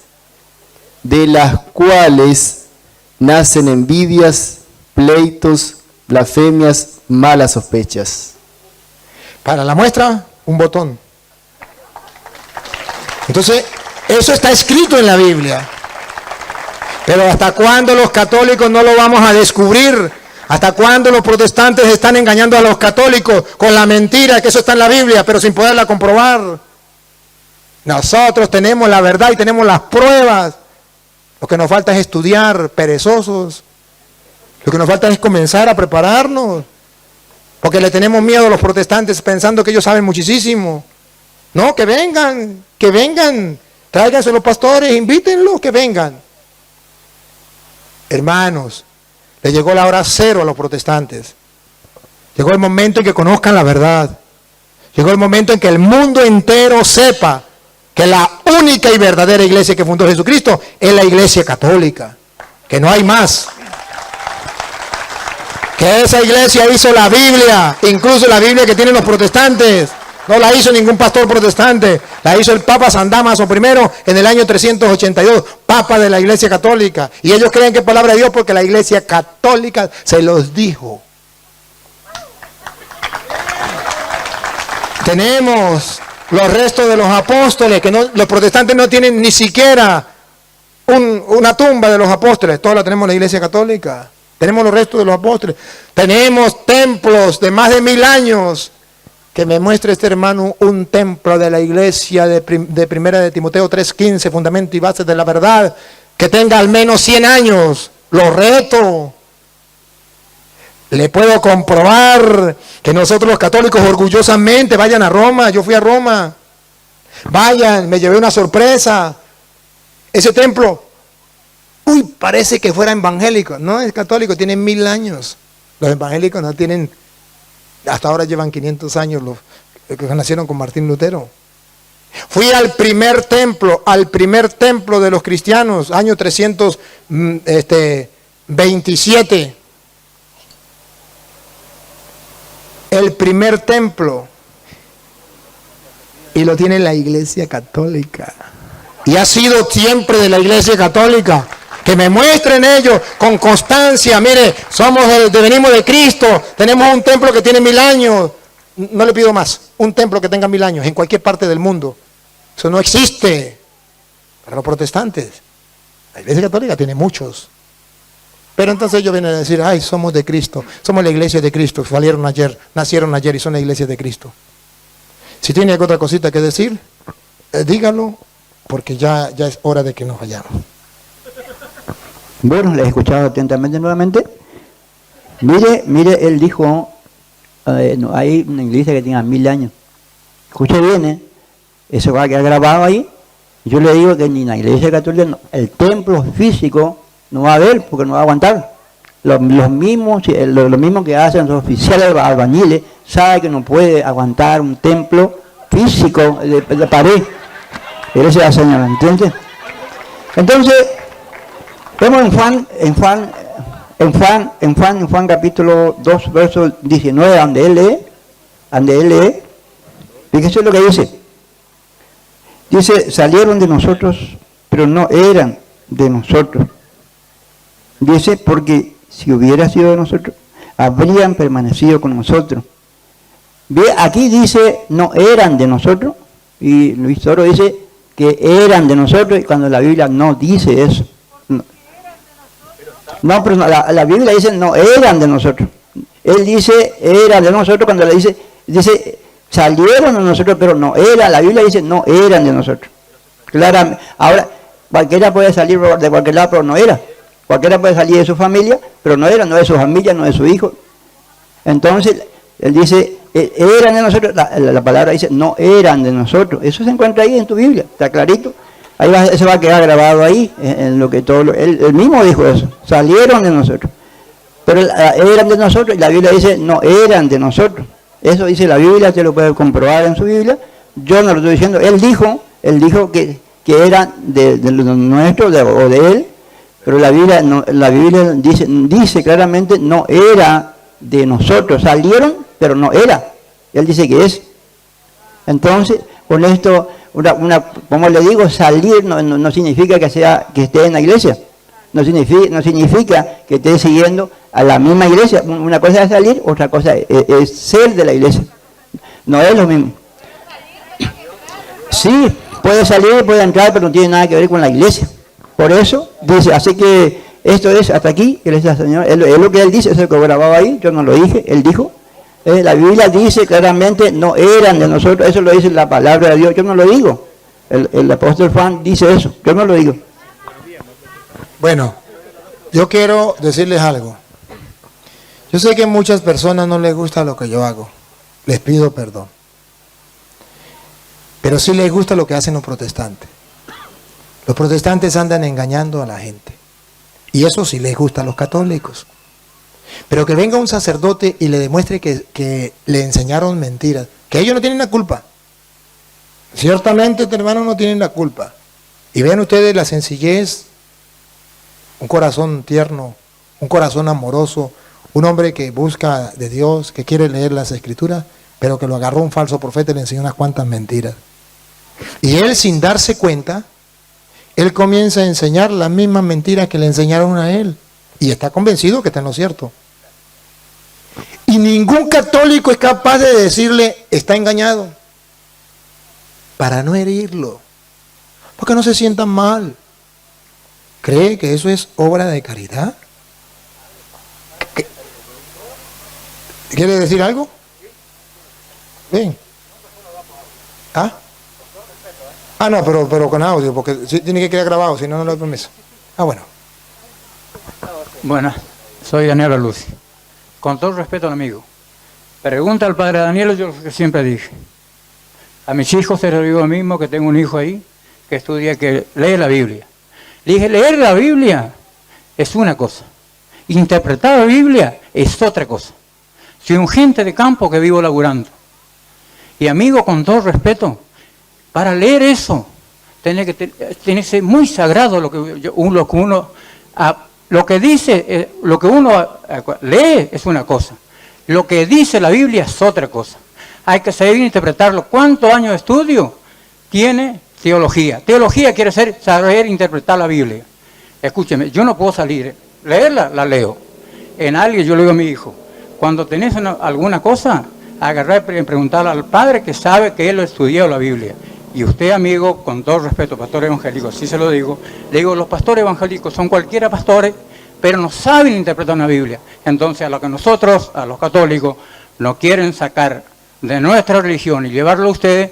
de las cuales nacen envidias, pleitos, blasfemias, malas sospechas. Para la muestra, un botón. Entonces, eso está escrito en la Biblia. Pero ¿hasta cuándo los católicos no lo vamos a descubrir? ¿Hasta cuándo los protestantes están engañando a los católicos con la mentira que eso está en la Biblia, pero sin poderla comprobar? Nosotros tenemos la verdad y tenemos las pruebas. Lo que nos falta es estudiar, perezosos. Lo que nos falta es comenzar a prepararnos. Porque le tenemos miedo a los protestantes pensando que ellos saben muchísimo. No, que vengan. Tráiganse los pastores, invítenlos, que vengan. Hermanos, le llegó la hora cero a los protestantes. Llegó el momento en que conozcan la verdad. Llegó el momento en que el mundo entero sepa que la única y verdadera iglesia que fundó Jesucristo es la iglesia católica. Que no hay más. Que esa iglesia hizo la Biblia, incluso la Biblia que tienen los protestantes. No la hizo ningún pastor protestante, la hizo el Papa San Damaso I en el año 382, Papa de la Iglesia Católica. Y ellos creen que es palabra de Dios porque la Iglesia Católica se los dijo. Tenemos los restos de los apóstoles, que no, los protestantes no tienen ni siquiera una tumba de los apóstoles, toda la tenemos en la Iglesia Católica. Tenemos los restos de los apóstoles. Tenemos templos de más de 1000 años. Que me muestre este hermano un templo de la iglesia de 1 de Timoteo 3:15, fundamento y base de la verdad, que tenga al menos 100 años. Lo reto. Le puedo comprobar que nosotros los católicos orgullosamente vayan a Roma. Yo fui a Roma. Vayan, me llevé una sorpresa. Ese templo, parece que fuera evangélico. No, es católico, tiene 1000 años. Los evangélicos no tienen... Hasta ahora llevan 500 años los que nacieron con Martín Lutero. Fui al primer templo de los cristianos, año 327. el primer templo. Y lo tiene la Iglesia Católica. Y ha sido siempre de la Iglesia Católica. Que me muestren ellos con constancia. Mire, venimos de Cristo. Tenemos un templo que tiene 1000 años. No le pido más. Un templo que tenga 1000 años en cualquier parte del mundo. Eso no existe para los protestantes. La Iglesia Católica tiene muchos. Pero entonces ellos vienen a decir, ay, somos de Cristo. Somos la Iglesia de Cristo. Nacieron ayer y son la Iglesia de Cristo. Si tiene alguna otra cosita que decir, dígalo, porque ya es hora de que nos vayamos. Bueno, le he escuchado atentamente nuevamente. Mire, él dijo, no, hay una iglesia que tenga 1000 años. Escuche bien, eso va a quedar grabado ahí. Yo le digo que ni la Iglesia Católica, el templo físico no va a haber, porque no va a aguantar. Los mismos que hacen los oficiales albañiles, saben que no puede aguantar un templo físico de pared. Él es la señora, ¿entiendes? Entonces, vemos en Juan capítulo 2, verso 19, donde él lee, fíjese lo que dice. Dice, salieron de nosotros, pero no eran de nosotros. Dice, porque si hubiera sido de nosotros, habrían permanecido con nosotros. Ve, aquí dice, no eran de nosotros, y Luis Toro dice que eran de nosotros, y cuando la Biblia no dice eso. No, pero la Biblia dice, no eran de nosotros. Él dice, eran de nosotros, cuando le dice, salieron de nosotros, pero no eran. La Biblia dice, no eran de nosotros. Claramente. Ahora, cualquiera puede salir de cualquier lado, pero no era. Cualquiera puede salir de su familia, pero no era, no de su familia, no de su hijo. Entonces, él dice, eran de nosotros, la palabra dice, no eran de nosotros. Eso se encuentra ahí en tu Biblia, está clarito. Ahí eso va a quedar grabado ahí, en lo que él mismo dijo eso, salieron de nosotros. Pero eran de nosotros, y la Biblia dice, no eran de nosotros. Eso dice la Biblia, usted lo puede comprobar en su Biblia. Yo no lo estoy diciendo, él dijo que eran de nuestro o de él. Pero la Biblia dice claramente, no era de nosotros. Salieron, pero no era. Él dice que es. Entonces, con esto, como le digo, salir no significa que esté en la iglesia. No significa que esté siguiendo a la misma iglesia. Una cosa es salir, otra cosa es ser de la iglesia. No es lo mismo. Sí, puede salir, puede entrar, pero no tiene nada que ver con la iglesia. Por eso dice, así que esto es hasta aquí, que es la señora, es lo que él dice, eso es lo que grababa ahí, yo no lo dije, él dijo. La Biblia dice claramente, no eran de nosotros, eso lo dice la palabra de Dios, yo no lo digo. El apóstol Juan dice eso, yo no lo digo. Bueno, yo quiero decirles algo. Yo sé que a muchas personas no les gusta lo que yo hago, les pido perdón. Pero sí les gusta lo que hacen los protestantes. Los protestantes andan engañando a la gente. Y eso sí les gusta a los católicos. Pero que venga un sacerdote y le demuestre que le enseñaron mentiras, que ellos no tienen la culpa. Ciertamente, hermanos, no tienen la culpa. Y vean ustedes la sencillez, un corazón tierno, un corazón amoroso, un hombre que busca de Dios, que quiere leer las Escrituras, pero que lo agarró un falso profeta y le enseñó unas cuantas mentiras. Y él, sin darse cuenta, él comienza a enseñar las mismas mentiras que le enseñaron a él. Y está convencido que está en lo cierto. Y ningún católico es capaz de decirle, está engañado, para no herirlo. Porque no se sientan mal. ¿Cree que eso es obra de caridad? ¿Quiere decir algo? Bien. ¿Ah? Ah, no, pero con audio, porque tiene que quedar grabado, si no, no le doy permiso. Ah, bueno. Bueno, soy Daniel Luz. Con todo respeto al amigo, pregunta al padre Daniel, yo lo que siempre dije. A mis hijos se lo digo lo mismo, que tengo un hijo ahí, que estudia, que lee la Biblia. Le dije, leer la Biblia es una cosa, interpretar la Biblia es otra cosa. Soy un gente de campo que vivo laburando. Y amigo, con todo respeto, para leer eso, tiene que ser muy sagrado lo que uno dice, lo que uno lee es una cosa. Lo que dice la Biblia es otra cosa. Hay que saber interpretarlo. ¿Cuántos años de estudio tiene teología? Teología quiere decir saber interpretar la Biblia. Escúcheme, yo no puedo salir, leerla, la leo. En alguien yo le digo a mi hijo, cuando tenés alguna cosa, agarrar y preguntarle al padre que sabe que él lo estudió la Biblia. Y usted, amigo, con todo respeto, pastor evangélico, sí se lo digo, le digo, los pastores evangélicos son cualquiera pastores, pero no saben interpretar una Biblia. Entonces, a lo que nosotros, a los católicos, nos quieren sacar de nuestra religión y llevarlo a ustedes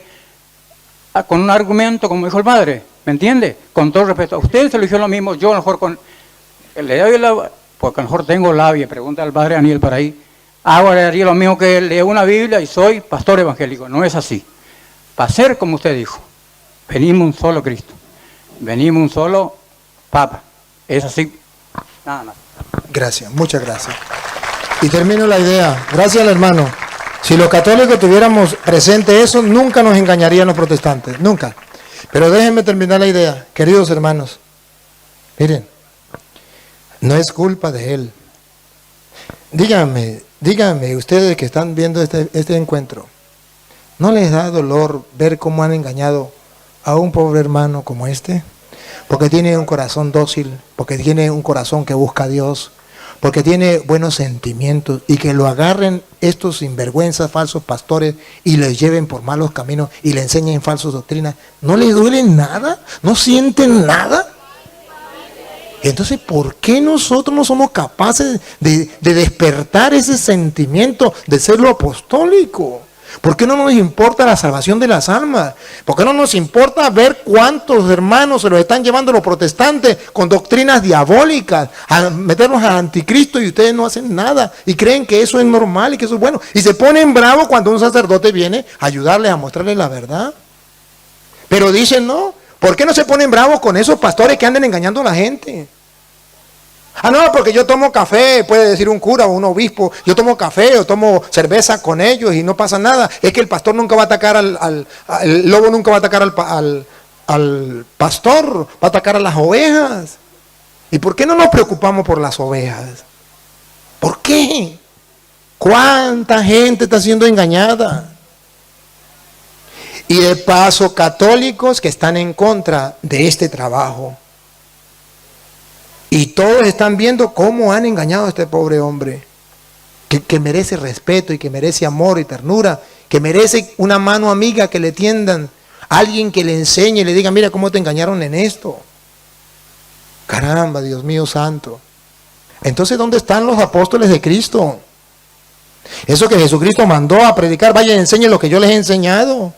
con un argumento, como dijo el padre, ¿me entiende? Con todo respeto, a ustedes se lo dijeron lo mismo, yo a lo mejor le doy porque a lo mejor tengo labia, pregunta al padre Daniel por ahí, haría lo mismo que él, leo una Biblia y soy pastor evangélico. No es así. Para ser como usted dijo, venimos un solo Cristo, venimos un solo Papa. Es así, nada más. Gracias, muchas gracias. Y termino la idea. Gracias al hermano. Si los católicos tuviéramos presente eso, nunca nos engañarían los protestantes, nunca. Pero déjenme terminar la idea, queridos hermanos. Miren, no es culpa de él. Díganme ustedes que están viendo este encuentro, ¿no les da dolor ver cómo han engañado a un pobre hermano como este? Porque tiene un corazón dócil, porque tiene un corazón que busca a Dios, porque tiene buenos sentimientos, y que lo agarren estos sinvergüenzas, falsos pastores, y les lleven por malos caminos y le enseñen falsas doctrinas. ¿No les duele nada? ¿No sienten nada? Entonces, ¿por qué nosotros no somos capaces de despertar ese sentimiento de ser lo apostólico? ¿Por qué no nos importa la salvación de las almas? ¿Por qué no nos importa ver cuántos hermanos se los están llevando los protestantes con doctrinas diabólicas, a meternos al anticristo, y ustedes no hacen nada y creen que eso es normal y que eso es bueno? Y se ponen bravos cuando un sacerdote viene a ayudarles, a mostrarles la verdad. Pero dicen, no, ¿por qué no se ponen bravos con esos pastores que andan engañando a la gente? Ah, no, porque yo tomo café, puede decir un cura o un obispo, yo tomo café o tomo cerveza con ellos y no pasa nada. Es que el pastor nunca va a atacar el lobo nunca va a atacar al pastor, va a atacar a las ovejas. ¿Y por qué no nos preocupamos por las ovejas? ¿Por qué? ¿Cuánta gente está siendo engañada? Y de paso, católicos que están en contra de este trabajo. Y todos están viendo cómo han engañado a este pobre hombre, que merece respeto y que merece amor y ternura, que merece una mano amiga que le tiendan, alguien que le enseñe y le diga, mira cómo te engañaron en esto. Caramba, Dios mío santo. Entonces, ¿dónde están los apóstoles de Cristo? Eso que Jesucristo mandó a predicar, vaya y enseñen lo que yo les he enseñado.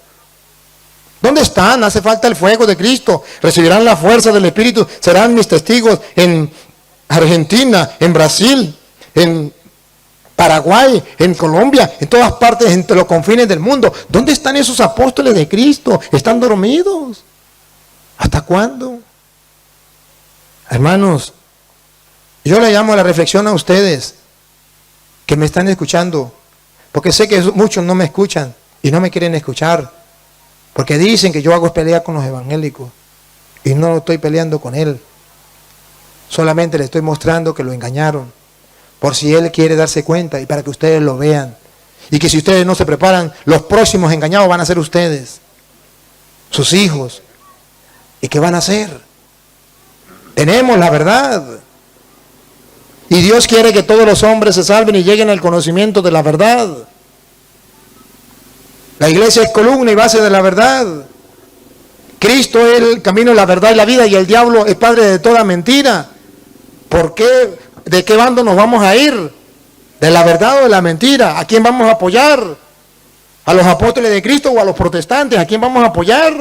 ¿Dónde están? Hace falta el fuego de Cristo. Recibirán la fuerza del Espíritu. Serán mis testigos en Argentina, en Brasil, en Paraguay, en Colombia, en todas partes, entre los confines del mundo. ¿Dónde están esos apóstoles de Cristo? ¿Están dormidos? ¿Hasta cuándo? Hermanos, yo le llamo a la reflexión a ustedes que me están escuchando, porque sé que muchos no me escuchan y no me quieren escuchar. Porque dicen que yo hago pelea con los evangélicos. Y no estoy peleando con él. Solamente le estoy mostrando que lo engañaron. Por si él quiere darse cuenta y para que ustedes lo vean. Y que si ustedes no se preparan, los próximos engañados van a ser ustedes. Sus hijos. ¿Y qué van a hacer? Tenemos la verdad. Y Dios quiere que todos los hombres se salven y lleguen al conocimiento de la verdad. La iglesia es columna y base de la verdad. Cristo es el camino, la verdad y la vida, y el diablo es padre de toda mentira. ¿Por qué? ¿De qué bando nos vamos a ir? ¿De la verdad o de la mentira? ¿A quién vamos a apoyar? ¿A los apóstoles de Cristo o a los protestantes? ¿A quién vamos a apoyar?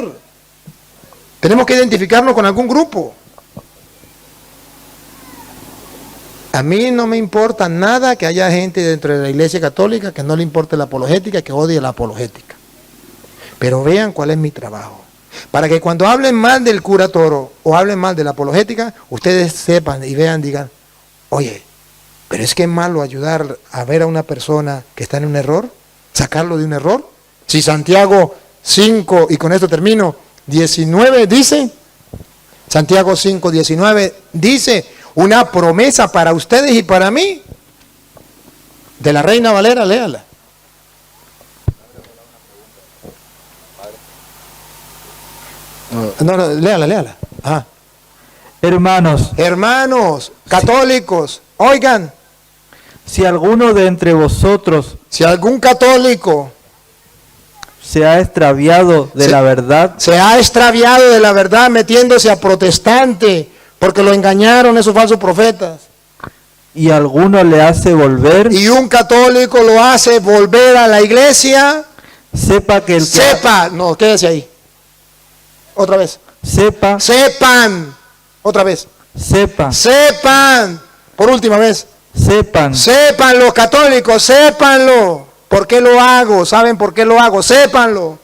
Tenemos que identificarnos con algún grupo. A mí no me importa nada que haya gente dentro de la iglesia católica que no le importe la apologética, que odie la apologética. Pero vean cuál es mi trabajo. Para que cuando hablen mal del cura Toro o hablen mal de la apologética, ustedes sepan y vean, digan, oye, pero es que es malo ayudar a ver a una persona que está en un error, sacarlo de un error. Si Santiago 5, y con esto termino, 19 dice, Santiago 5, 19 dice, una promesa para ustedes y para mí. De la Reina Valera, léala. No, léala. Ah. Hermanos, católicos, oigan. Si alguno de entre vosotros Si algún católico se ha extraviado de la verdad, se ha extraviado de la verdad metiéndose a protestante, porque lo engañaron esos falsos profetas, y alguno le hace volver, y un católico lo hace volver a la iglesia, sepa que no, quédese ahí. Otra vez. Sepan. Otra vez. Sepan. Por última vez. Sepan los católicos, sépanlo. ¿Por qué lo hago? ¿Saben por qué lo hago? Sépanlo.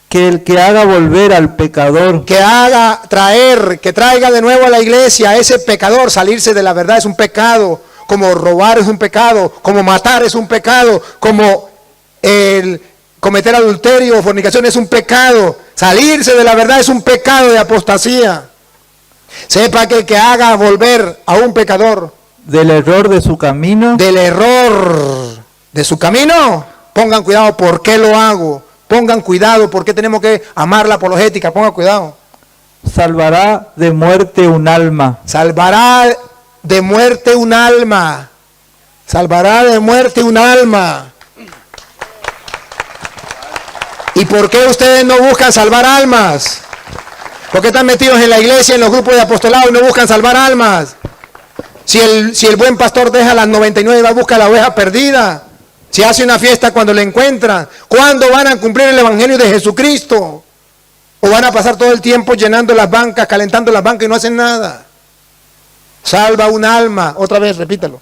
Que el que haga volver al pecador, que traiga de nuevo a la iglesia a ese pecador, salirse de la verdad es un pecado, como robar es un pecado, como matar es un pecado, como el cometer adulterio o fornicación es un pecado, salirse de la verdad es un pecado de apostasía. Sepa que el que haga volver a un pecador del error de su camino, pongan cuidado por qué lo hago, pongan cuidado por qué tenemos que amar la apologética, pongan cuidado. Salvará de muerte un alma. Salvará de muerte un alma. ¿Y por qué ustedes no buscan salvar almas? ¿Por qué están metidos en la iglesia, en los grupos de apostolado y no buscan salvar almas? Si el buen pastor deja las 99 y va a buscar la oveja perdida. Si hace una fiesta cuando la encuentra. ¿Cuándo van a cumplir el evangelio de Jesucristo? ¿O van a pasar todo el tiempo llenando las bancas, calentando las bancas y no hacen nada? Salva un alma. Otra vez, repítalo.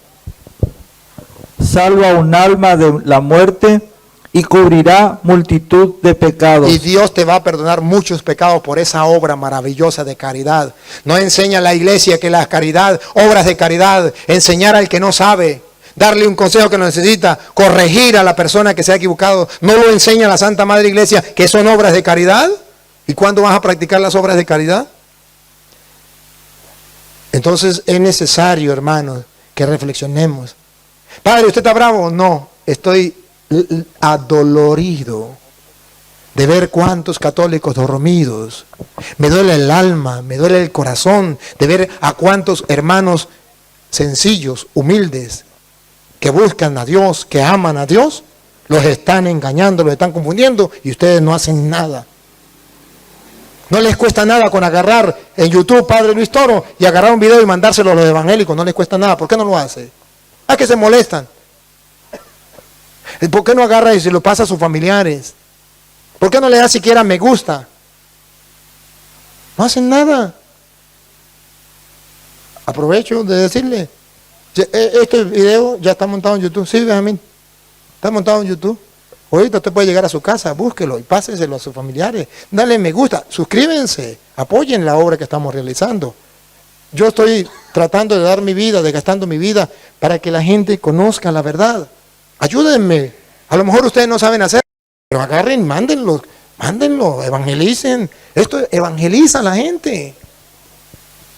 Salva un alma de la muerte y cubrirá multitud de pecados. Y Dios te va a perdonar muchos pecados por esa obra maravillosa de caridad. No enseña la iglesia que la caridad, obras de caridad, enseñar al que no sabe, darle un consejo que no necesita, corregir a la persona que se ha equivocado. ¿No lo enseña la Santa Madre Iglesia que son obras de caridad? ¿Y cuándo vas a practicar las obras de caridad? Entonces es necesario, hermanos, que reflexionemos. Padre, ¿usted está bravo? No, estoy adolorido de ver cuántos católicos dormidos. Me duele el alma, me duele el corazón de ver a cuántos hermanos sencillos, humildes, que buscan a Dios, que aman a Dios, los están engañando, los están confundiendo y ustedes no hacen nada. No les cuesta nada con agarrar en YouTube Padre Luis Toro y agarrar un video y mandárselo a los evangélicos, no les cuesta nada. ¿Por qué no lo hace? ¿A que se molestan? ¿Por qué no agarra y se lo pasa a sus familiares? ¿Por qué no le da siquiera me gusta? No hacen nada. Aprovecho de decirle, este video ya está montado en YouTube. Sí, Benjamín, está montado en YouTube. Ahorita usted puede llegar a su casa, búsquelo y pásenselo a sus familiares. Dale me gusta, suscríbense, apoyen la obra que estamos realizando. Yo estoy tratando de dar mi vida, desgastando mi vida para que la gente conozca la verdad. Ayúdenme. A lo mejor ustedes no saben hacer, pero agarren, mándenlo, evangelicen. Esto evangeliza a la gente.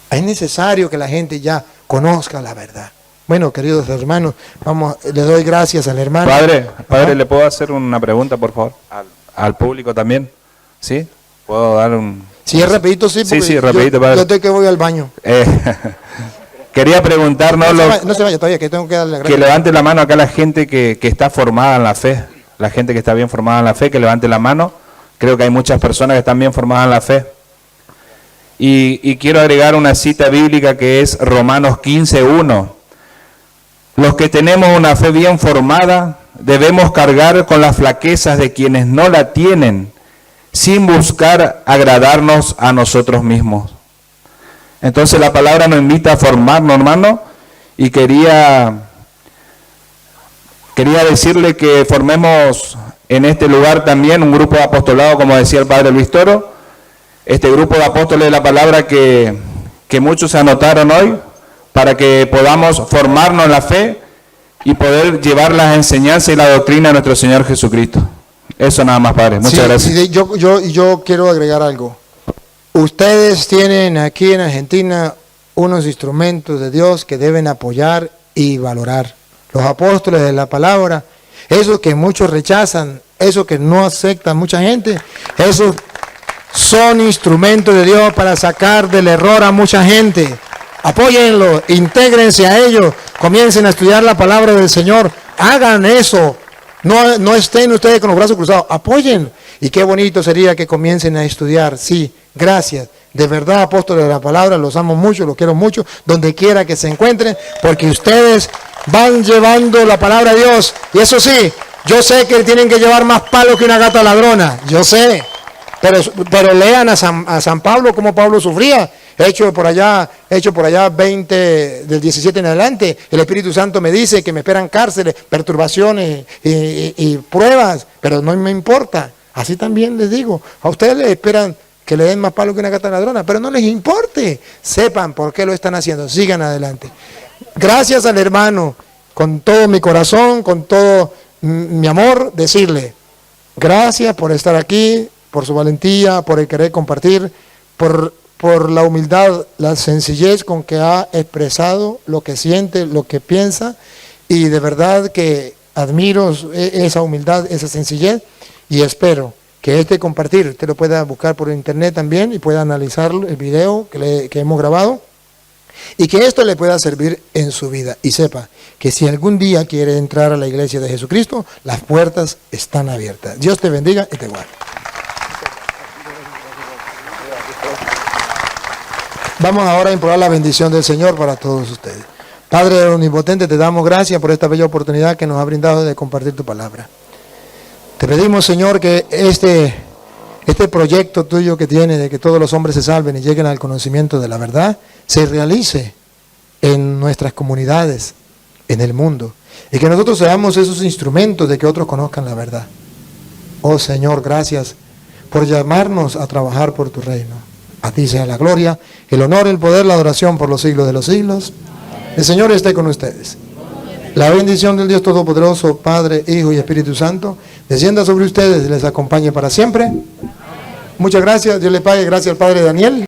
Es necesario que la gente ya conozca la verdad. Bueno, queridos hermanos, le doy gracias al hermano. Padre, ¿le puedo hacer una pregunta, por favor? Al público también, ¿sí? ¿Puedo dar un...? Sí, es rapidito, sí, porque sí, rapidito, padre. Yo estoy que voy al baño. Quería preguntarnos... No se vaya todavía, que tengo que darle gracias. Que levante la mano acá la gente que está formada en la fe. La gente que está bien formada en la fe, que levante la mano. Creo que hay muchas personas que están bien formadas en la fe. Y quiero agregar una cita bíblica que es Romanos 15:1. Los que tenemos una fe bien formada debemos cargar con las flaquezas de quienes no la tienen, sin buscar agradarnos a nosotros mismos. Entonces la palabra nos invita a formarnos, hermano, y quería decirle que formemos en este lugar también un grupo de apostolado, como decía el Padre Luis Toro, este grupo de apóstoles de la palabra que muchos se anotaron hoy, para que podamos formarnos en la fe y poder llevar las enseñanzas y la doctrina de nuestro Señor Jesucristo. Eso nada más, Padre. Muchas gracias. Sí, yo quiero agregar algo. Ustedes tienen aquí en Argentina unos instrumentos de Dios que deben apoyar y valorar. los apóstoles de la palabra, esos que muchos rechazan, esos que no aceptan mucha gente, esos son instrumentos de Dios para sacar del error a mucha gente. Apóyenlo, intégrense a ellos, comiencen a estudiar la palabra del Señor, hagan eso, no estén ustedes con los brazos cruzados, apoyen. Y qué bonito sería que comiencen a estudiar, sí, gracias. De verdad, apóstoles de la palabra, los amo mucho, los quiero mucho, donde quiera que se encuentren, porque ustedes van llevando la palabra de Dios. Y eso sí, yo sé que tienen que llevar más palos que una gata ladrona, yo sé. Pero lean a San Pablo, como Pablo sufría. Hecho por allá 20, del 17 en adelante, el Espíritu Santo me dice que me esperan cárceles, perturbaciones y pruebas, pero no me importa. Así también les digo, a ustedes les esperan que le den más palo que una gata ladrona, pero no les importe, sepan por qué lo están haciendo, sigan adelante. Gracias al hermano, con todo mi corazón, con todo mi amor, decirle, gracias por estar aquí, por su valentía, por el querer compartir, por la humildad, la sencillez con que ha expresado lo que siente, lo que piensa, y de verdad que admiro esa humildad, esa sencillez, y espero que este compartir, usted lo pueda buscar por internet también y pueda analizar el video que hemos grabado, y que esto le pueda servir en su vida, y sepa que si algún día quiere entrar a la iglesia de Jesucristo, las puertas están abiertas. Dios te bendiga y te guarde. Vamos ahora a implorar la bendición del Señor para todos ustedes. Padre omnipotente, te damos gracias por esta bella oportunidad que nos ha brindado de compartir tu palabra. Te pedimos, Señor, que este proyecto tuyo que tiene de que todos los hombres se salven y lleguen al conocimiento de la verdad, se realice en nuestras comunidades, en el mundo, y que nosotros seamos esos instrumentos de que otros conozcan la verdad. Oh Señor, gracias por llamarnos a trabajar por tu reino. A ti sea la gloria, el honor, el poder, la adoración por los siglos de los siglos. El Señor esté con ustedes. La bendición del Dios Todopoderoso, Padre, Hijo y Espíritu Santo, descienda sobre ustedes y les acompañe para siempre. Muchas gracias. Dios le pague. Gracias al Padre Daniel.